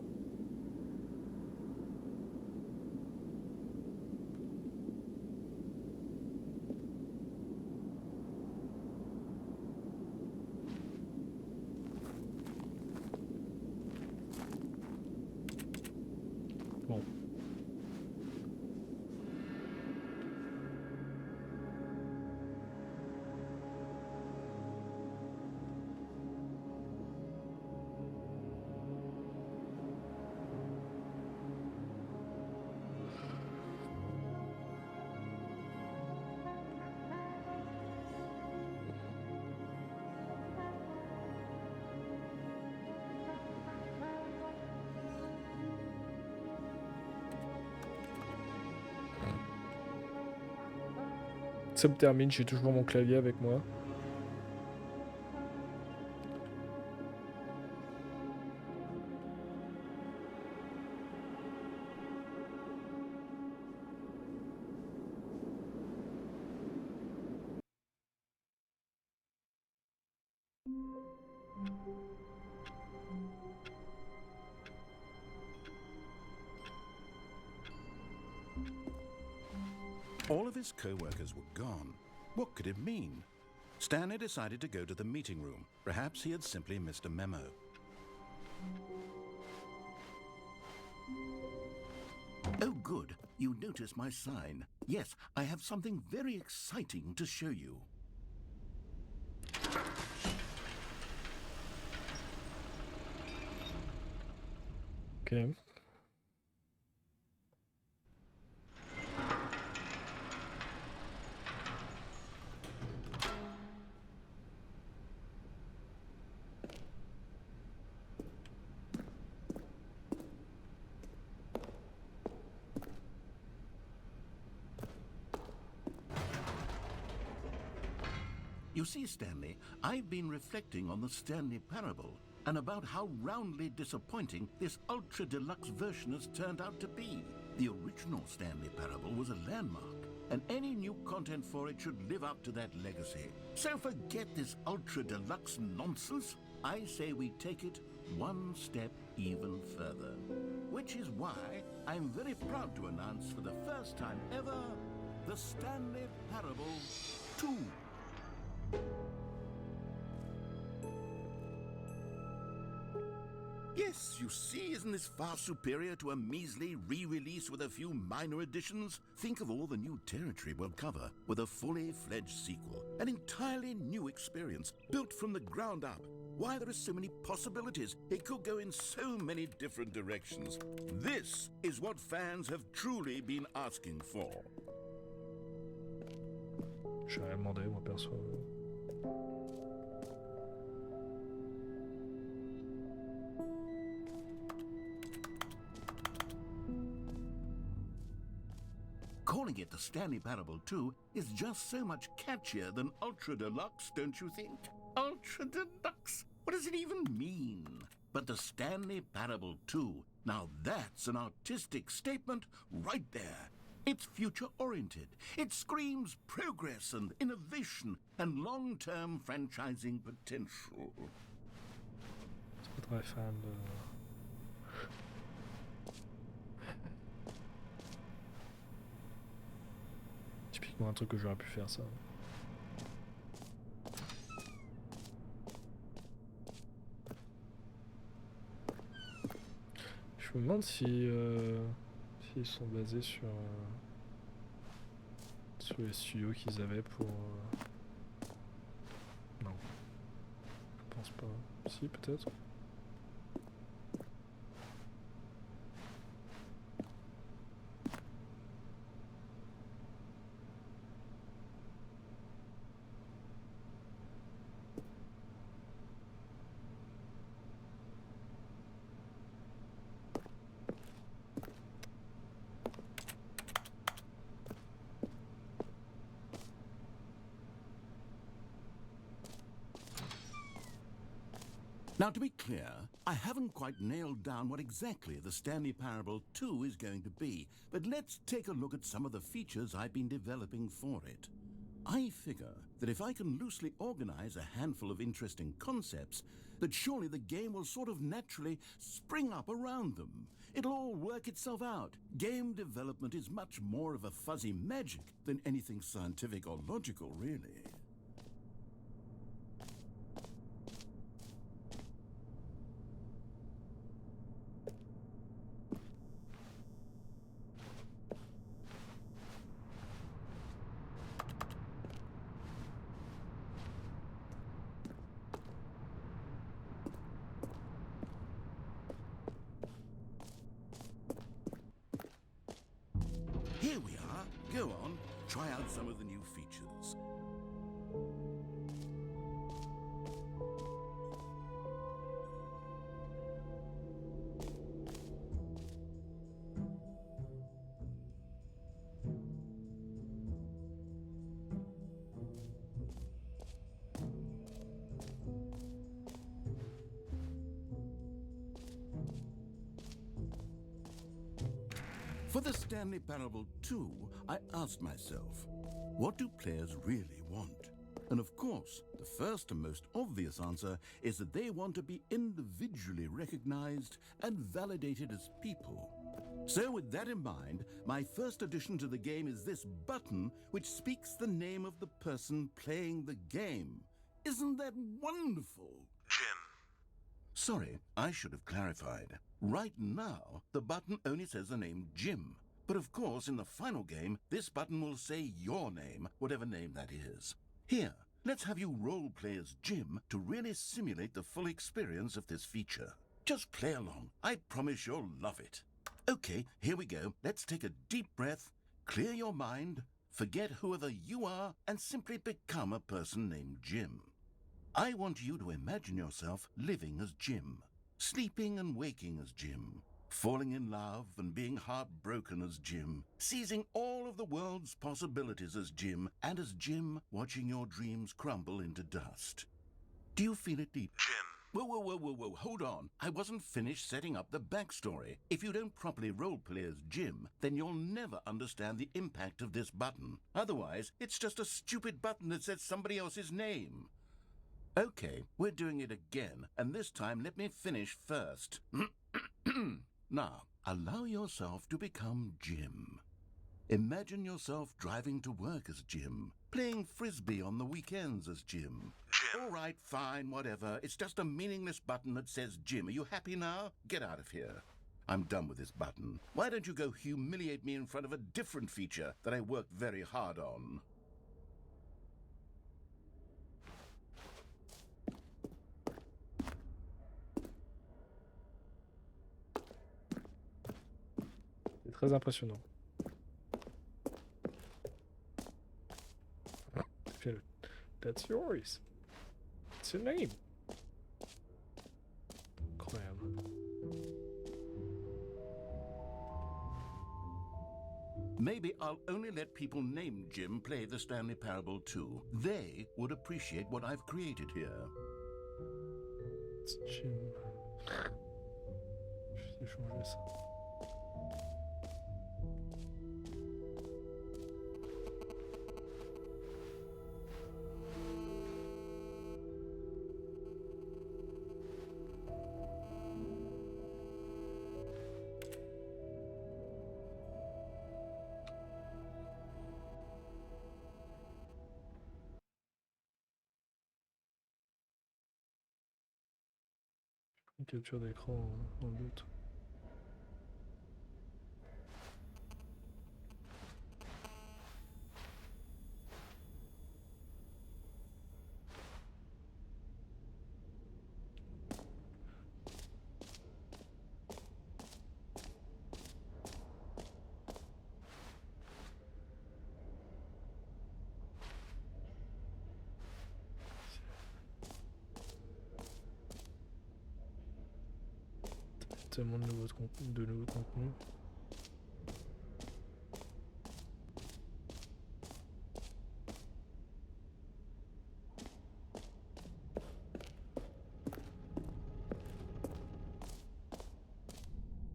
Bon. Ça me termine, j'ai toujours mon clavier avec moi. All of his co-workers were gone. What could it mean? Stanley decided to go to the meeting room. Perhaps he had simply missed a memo. Oh, good. You noticed my sign. Yes, I have something very exciting to show you. Ok. You see, Stanley, I've been reflecting on the Stanley Parable and about how roundly disappointing this ultra-deluxe version has turned out to be. The original Stanley Parable was a landmark, and any new content for it should live up to that legacy. So forget this ultra-deluxe nonsense. I say we take it one step even further. Which is why I'm very proud to announce for the first time ever, the Stanley Parable 2. Yes, you see, isn't this far superior to a measly re-release with a few minor additions? Think of all the new territory we'll cover with a fully fledged sequel. An entirely new experience, built from the ground up. Why, there are so many possibilities. It could go in so many different directions. This is what fans have truly been asking for. J'ai rien demandé, moi, perso. Calling it the Stanley Parable 2 is just so much catchier than Ultra Deluxe, don't you think? Ultra Deluxe? What does it even mean? But the Stanley Parable 2, now that's an artistic statement right there. It's future-oriented. It screams progress and innovation and long-term franchising potential. Je suis pas très fan de... Typiquement un truc que j'aurais pu faire, ça. Je me demande si s'ils sont basés sur les studios qu'ils avaient pour... Non. Je pense pas. Si, peut-être. Now, to be clear, I haven't quite nailed down what exactly the Stanley Parable 2 is going to be, but let's take a look at some of the features I've been developing for it. I figure that if I can loosely organize a handful of interesting concepts, that surely the game will sort of naturally spring up around them. It'll all work itself out. Game development is much more of a fuzzy magic than anything scientific or logical, really. Here we are. Go on, try out some of the new features. For the Stanley Parable 2, I asked myself, what do players really want? And of course, the first and most obvious answer is that they want to be individually recognized and validated as people. So with that in mind, my first addition to the game is this button which speaks the name of the person playing the game. Isn't that wonderful? Jim. Sorry, I should have clarified. Right now, the button only says the name Jim. But of course, in the final game, this button will say your name, whatever name that is. Here, let's have you role-play as Jim to really simulate the full experience of this feature. Just play along. I promise you'll love it. Okay, here we go. Let's take a deep breath, clear your mind, forget whoever you are, and simply become a person named Jim. I want you to imagine yourself living as Jim, sleeping and waking as Jim, falling in love and being heartbroken as Jim, seizing all of the world's possibilities as Jim, and as Jim watching your dreams crumble into dust. Do you feel it deep? Jim. Whoa, hold on. I wasn't finished setting up the backstory. If you don't properly roleplay as Jim, then you'll never understand the impact of this button. Otherwise, it's just a stupid button that says somebody else's name. Okay, we're doing it again, and this time let me finish first. Now, allow yourself to become Jim. Imagine yourself driving to work as Jim, playing frisbee on the weekends as Jim. Jim. All right, fine, whatever. It's just a meaningless button that says Jim. Are you happy now? Get out of here. I'm done with this button. Why don't you go humiliate me in front of a different feature that I worked very hard on? C'est très impressionnant. That's yours. It's your name. Incroyable. Maybe I'll only let people named Jim play the Stanley Parable 2. They would appreciate what I've created here. It's Jim. Je vais changer ça. Une capture d'écran en doute. Tellement de nouveaux contenus.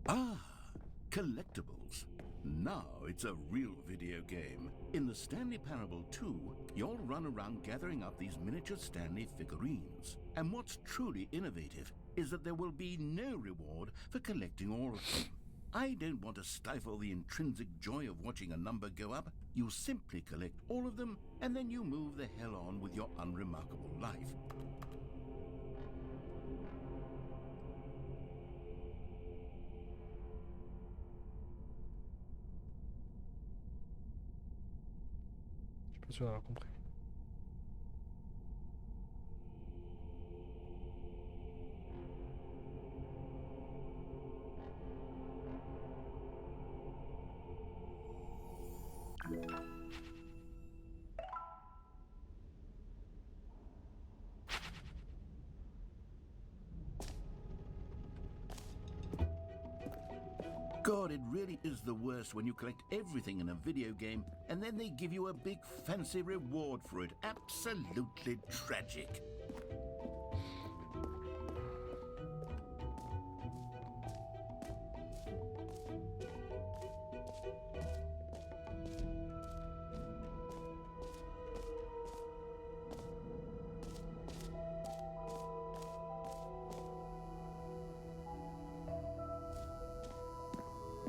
Ah, collectibles. Now it's a real video game. In the Stanley Parable 2, you'll run around gathering up these miniature Stanley figurines. And what's truly innovative is that there will be no reward for collecting all of them. I don't want to stifle the intrinsic joy of watching a number go up. You simply collect all of them, and then you move the hell on with your unremarkable life. Je suis pas sûr d'avoir compris. God, it really is the worst when you collect everything in a video game and then they give you a big fancy reward for it. Absolutely tragic.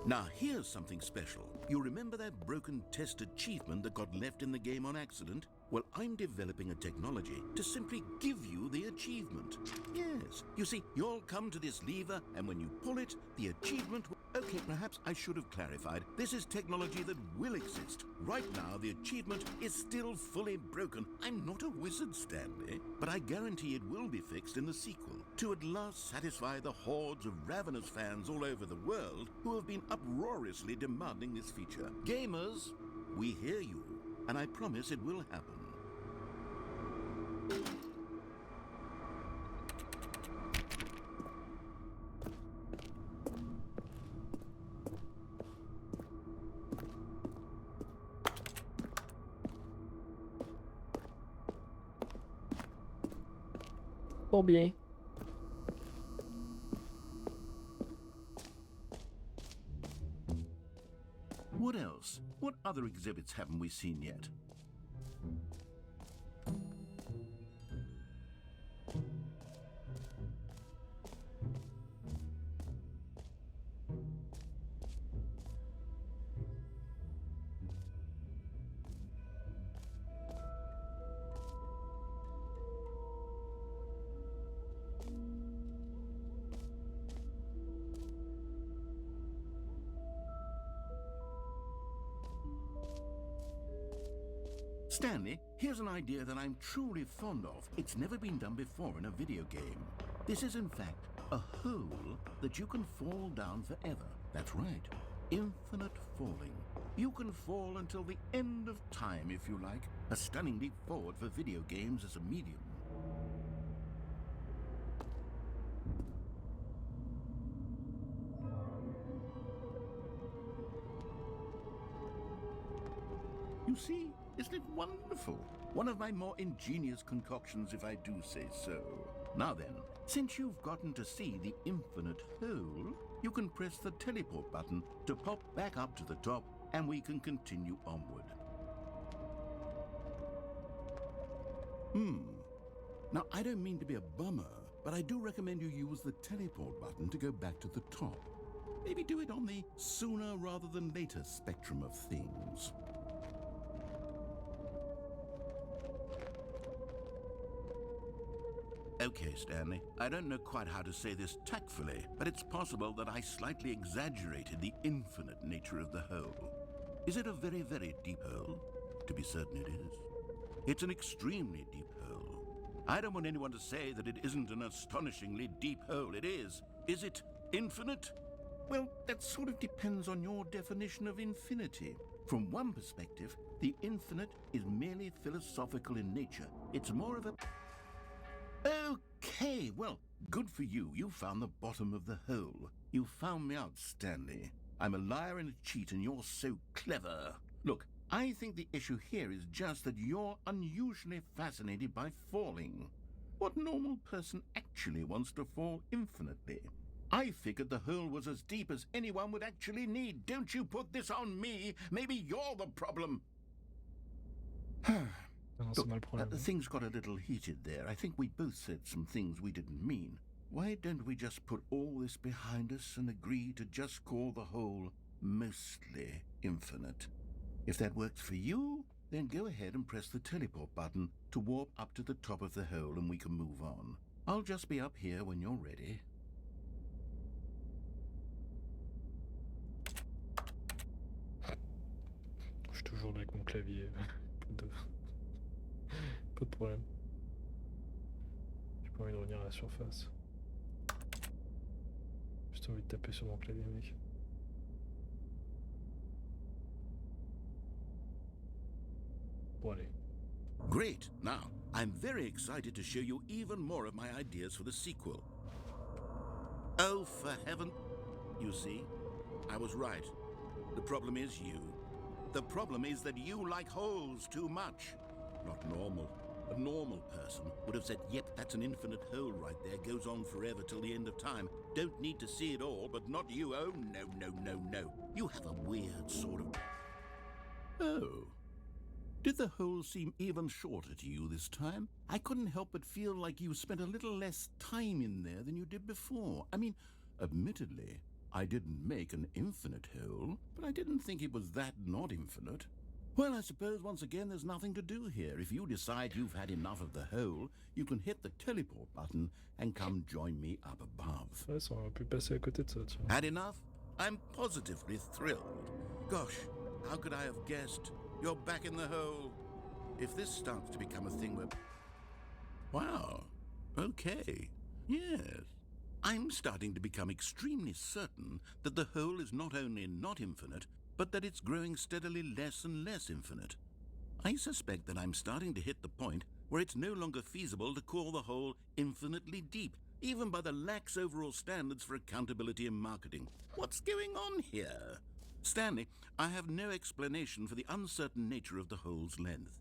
Now here's something special. You remember that broken test achievement that got left in the game on accident? Well, I'm developing a technology to simply give you the achievement. Yes, you see, you'll come to this lever, and when you pull it, the achievement will... Okay, perhaps I should have clarified. This is technology that will exist. Right now, the achievement is still fully broken. I'm not a wizard, Stanley, but I guarantee it will be fixed in the sequel to at last satisfy the hordes of ravenous fans all over the world who have been uproariously demanding this feature. Gamers, we hear you, and I promise it will happen. Fort bien. What else? What other exhibits haven't we seen yet? Stanley, here's an idea that I'm truly fond of. It's never been done before in a video game. This is, in fact, a hole that you can fall down forever. That's right. Infinite falling. You can fall until the end of time, if you like. A stunning leap forward for video games as a medium. You see? Isn't it wonderful? One of my more ingenious concoctions, if I do say so. Now then, since you've gotten to see the infinite hole, you can press the teleport button to pop back up to the top, and we can continue onward. Now, I don't mean to be a bummer, but I do recommend you use the teleport button to go back to the top. Maybe do it on the sooner rather than later spectrum of things. Okay, Stanley, I don't know quite how to say this tactfully, but it's possible that I slightly exaggerated the infinite nature of the hole. Is it a very, very deep hole? To be certain it is. It's an extremely deep hole. I don't want anyone to say that it isn't an astonishingly deep hole. It is. Is it infinite? Well, that sort of depends on your definition of infinity. From one perspective, the infinite is merely philosophical in nature. It's more of a... Okay, well, good for you. You found the bottom of the hole. You found me out, Stanley. I'm a liar and a cheat, and you're so clever. Look, I think the issue here is just that you're unusually fascinated by falling. What normal person actually wants to fall infinitely? I figured the hole was as deep as anyone would actually need. Don't you put this on me. Maybe you're the problem. Non, c'est mal le problème. Things got a little heated there. I think we both said some things we didn't mean. Why don't we just put all this behind us and agree to just call the hole mostly infinite? If that works for you, then go ahead and press the teleport button to warp up to the top of the hole and we can move on. I'll just be up here when you're ready. Je suis toujours avec mon clavier. Pas de problème. J'ai pas envie de revenir à la surface. J'ai juste envie de taper sur mon clavier, mec. Bon, allez. Great. Now, I'm very excited to show you even more of my ideas for the sequel. Oh, for heaven... You see, I was right. The problem is you. The problem is that you like holes too much. Not normal. A normal person would have said, yep, that's an infinite hole right there, goes on forever till the end of time. Don't need to see it all, but not you. Oh, no, no, no, no. You have a weird sort of... Oh. Did the hole seem even shorter to you this time? I couldn't help but feel like you spent a little less time in there than you did before. I mean, admittedly, I didn't make an infinite hole, but I didn't think it was that not infinite. Well, I suppose once again there's nothing to do here. If you decide you've had enough of the hole, you can hit the teleport button and come join me up above. Ouais, ça aurait pu passer à côté de ça, tiens. Had enough? I'm positively thrilled. Gosh, how could I have guessed? You're back in the hole. If this starts to become a thing where... Wow. Okay. Yes. I'm starting to become extremely certain that the hole is not only not infinite, but that it's growing steadily less and less infinite. I suspect that I'm starting to hit the point where it's no longer feasible to call the hole infinitely deep, even by the lax overall standards for accountability and marketing. What's going on here? Stanley, I have no explanation for the uncertain nature of the hole's length.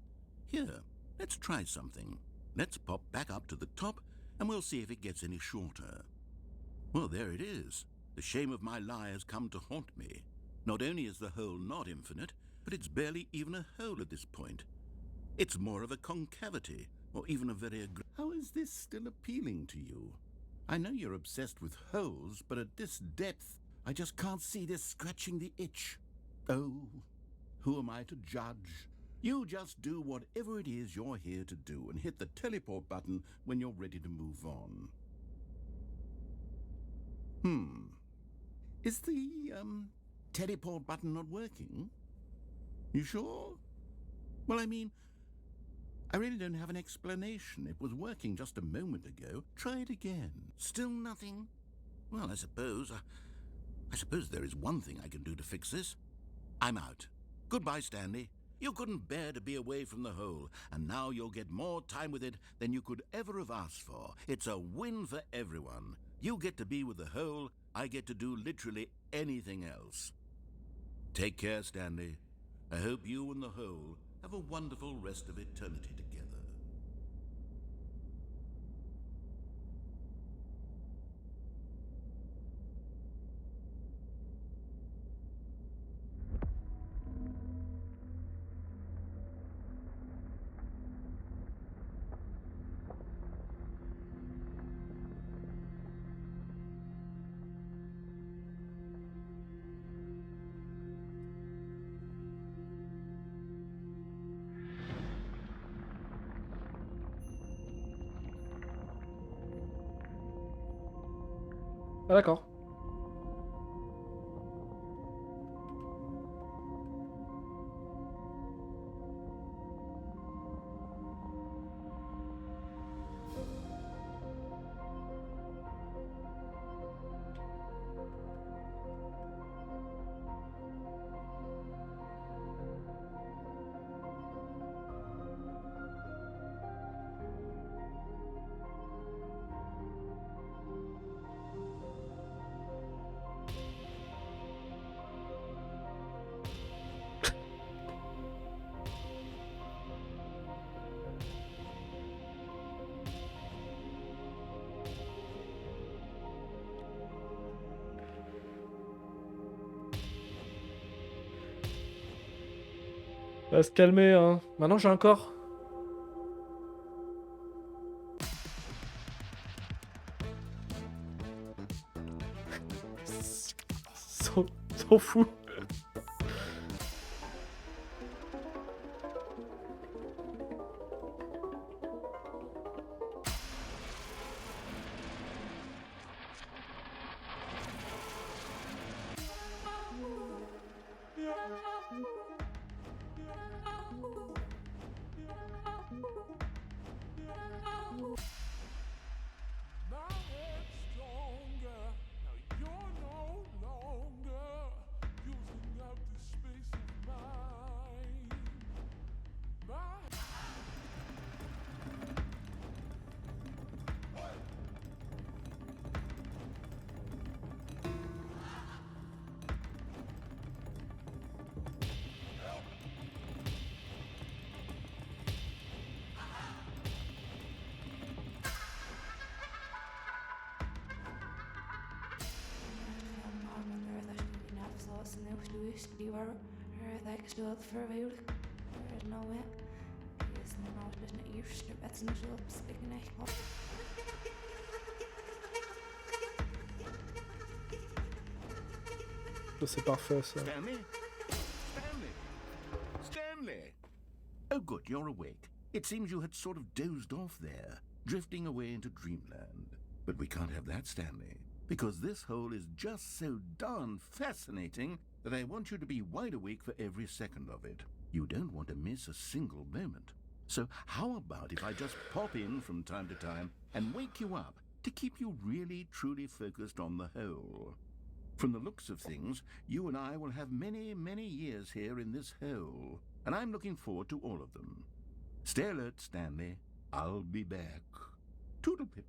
Here, let's try something. Let's pop back up to the top, and we'll see if it gets any shorter. Well, there it is. The shame of my lie has come to haunt me. Not only is the hole not infinite, but it's barely even a hole at this point. It's more of a concavity, or even a very How is this still appealing to you? I know you're obsessed with holes, but at this depth, I just can't see this scratching the itch. Oh, who am I to judge? You just do whatever it is you're here to do and hit the teleport button when you're ready to move on. Is the, teleport button not working? You sure? Well, I mean, I really don't have an explanation. It was working just a moment ago. Try it again. Still nothing? Well, I suppose there is one thing I can do to fix this. I'm out. Goodbye, Stanley. You couldn't bear to be away from the hole, and now you'll get more time with it than you could ever have asked for. It's a win for everyone. You get to be with the hole, I get to do literally anything else. Take care, Stanley. I hope you and the hole have a wonderful rest of eternity together. Ah d'accord. Va se calmer, hein. Maintenant j'ai un corps. S'en fout. Ça, c'est parfait, ça. Stanley? Stanley? Stanley? Oh, good, you're awake. It seems you had sort of dozed off there, drifting away into dreamland. But we can't have that, Stanley, because this hole is just so darn fascinating that I want you to be wide awake for every second of it. You don't want to miss a single moment. So how about if I just pop in from time to time and wake you up to keep you really, truly focused on the hole? From the looks of things, you and I will have many, many years here in this hole, and I'm looking forward to all of them. Stay alert, Stanley. I'll be back. Toodlepip.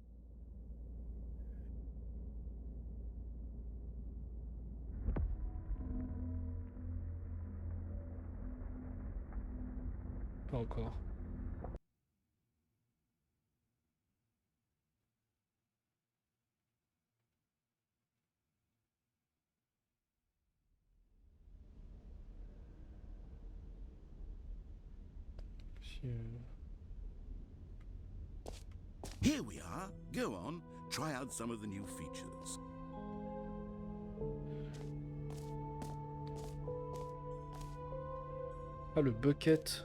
Pas encore. Si, Here we are. Go on. Try out some of the new features. Ah, le bucket.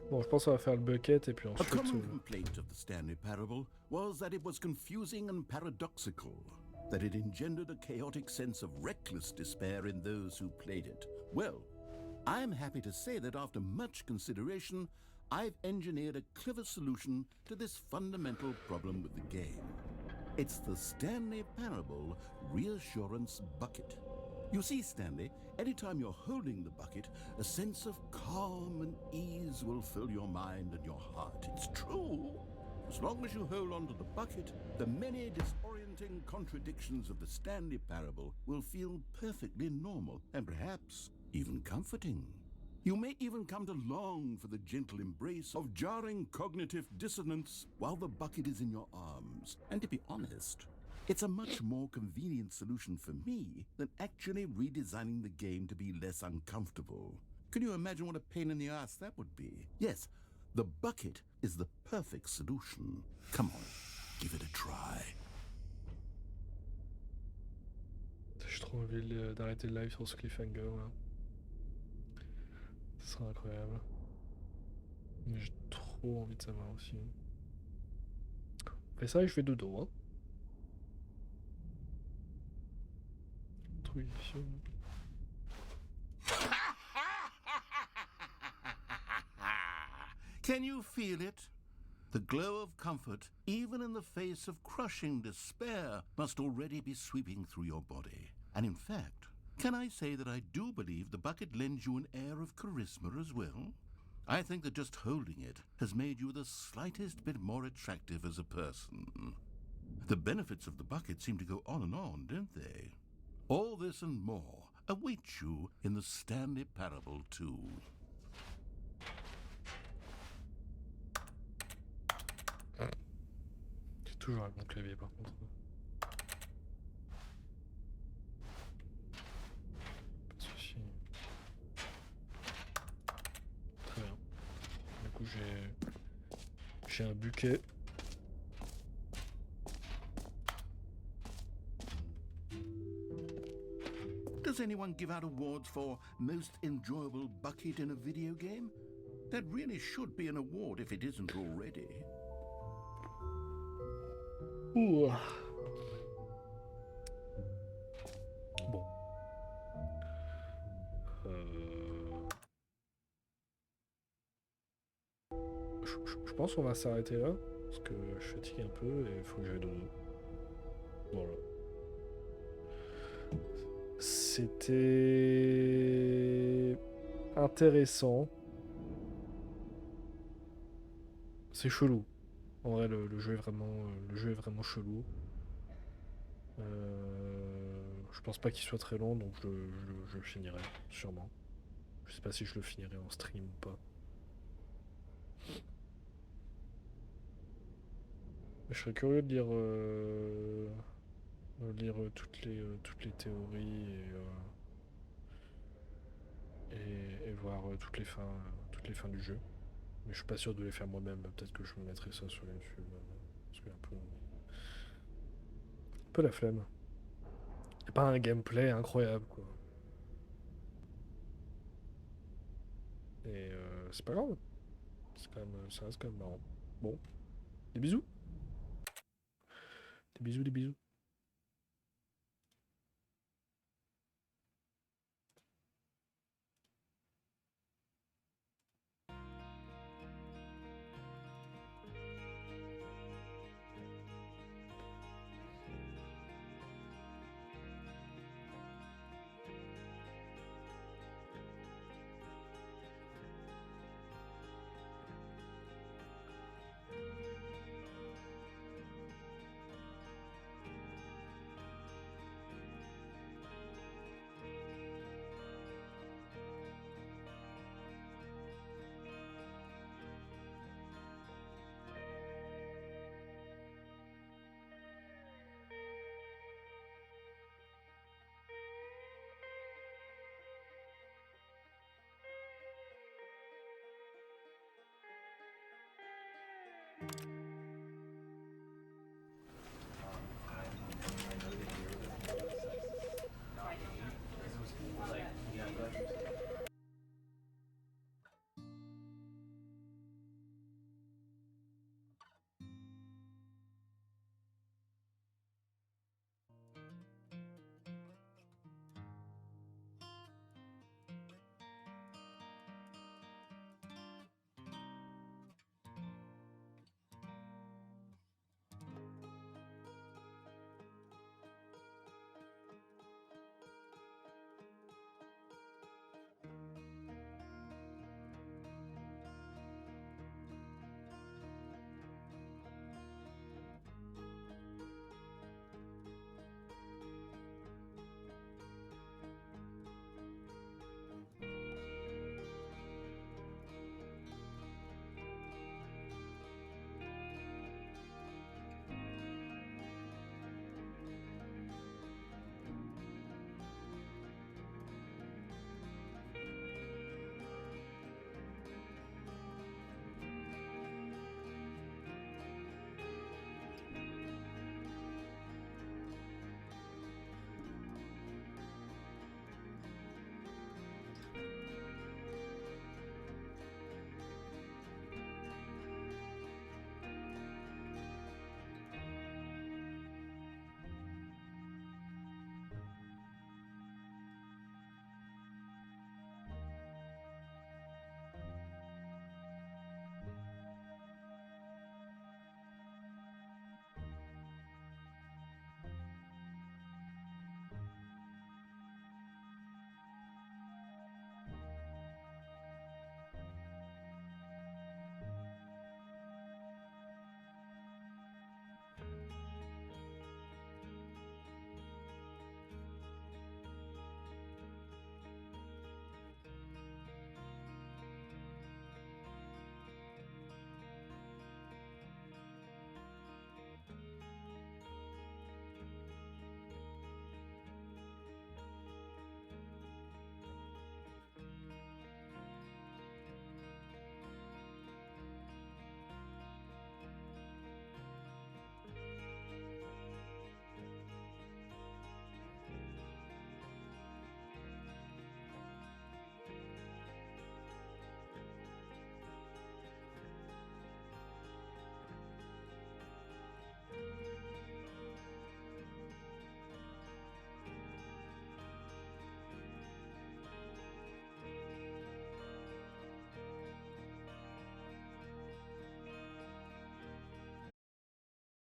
Bon, je pense qu'on va faire le bucket et puis A ensuite... common complaint of the Stanley Parable was that it was confusing and paradoxical, that it engendered a chaotic sense of reckless despair in those who played it. Well, I'm happy to say that after much consideration, I've engineered a clever solution to this fundamental problem with the game. It's the Stanley Parable Reassurance Bucket. You see, Stanley, anytime you're holding the bucket, a sense of calm and ease will fill your mind and your heart. It's true. As long as you hold on to the bucket, the many disorienting contradictions of the Stanley Parable will feel perfectly normal and perhaps even comforting. You may even come to long for the gentle embrace of jarring cognitive dissonance while the bucket is in your arms. And to be honest, it's a much more convenient solution for me than actually redesigning the game to be less uncomfortable. Can you imagine what a pain in the ass that would be? Yes, the bucket is the perfect solution. Come on, give it a try. J'ai trop envie d'arrêter le live sur ce cliffhanger là. Ce serait incroyable. Mais j'ai trop envie de savoir aussi. On fait ça et je fais dodo, hein. Trop délicieux. Can you feel it? The glow of comfort, even in the face of crushing despair, must already be sweeping through your body. And in fact, can I say that I do believe the bucket lends you an air of charisma as well? I think that just holding it has made you the slightest bit more attractive as a person. The benefits of the bucket seem to go on, don't they? All this and more await you in the Stanley Parable 2. J'ai toujours avec mon clavier par contre. Pas de soucis. Très bien. Du coup j'ai un buquet. Does anyone give out awards for most enjoyable bucket in a video game? That really should be an award if it isn't already. Ouh. Bon. Je pense qu'on va s'arrêter là. Parce que je fatigue un peu et il faut que j'aille dodo. Voilà. C'était intéressant. C'est chelou. En vrai, le jeu est vraiment chelou. Je pense pas qu'il soit très long, donc je le finirai, sûrement. Je sais pas si je le finirai en stream ou pas. Je serais curieux de lire toutes les théories et voir toutes les fins du jeu. Mais je suis pas sûr de les faire moi-même. Peut-être que je me mettrai ça sur YouTube. Parce que un peu la flemme. Y a pas un gameplay incroyable, quoi. Et c'est pas grave. Ça reste quand même marrant. Bon. Des bisous. Des bisous, des bisous.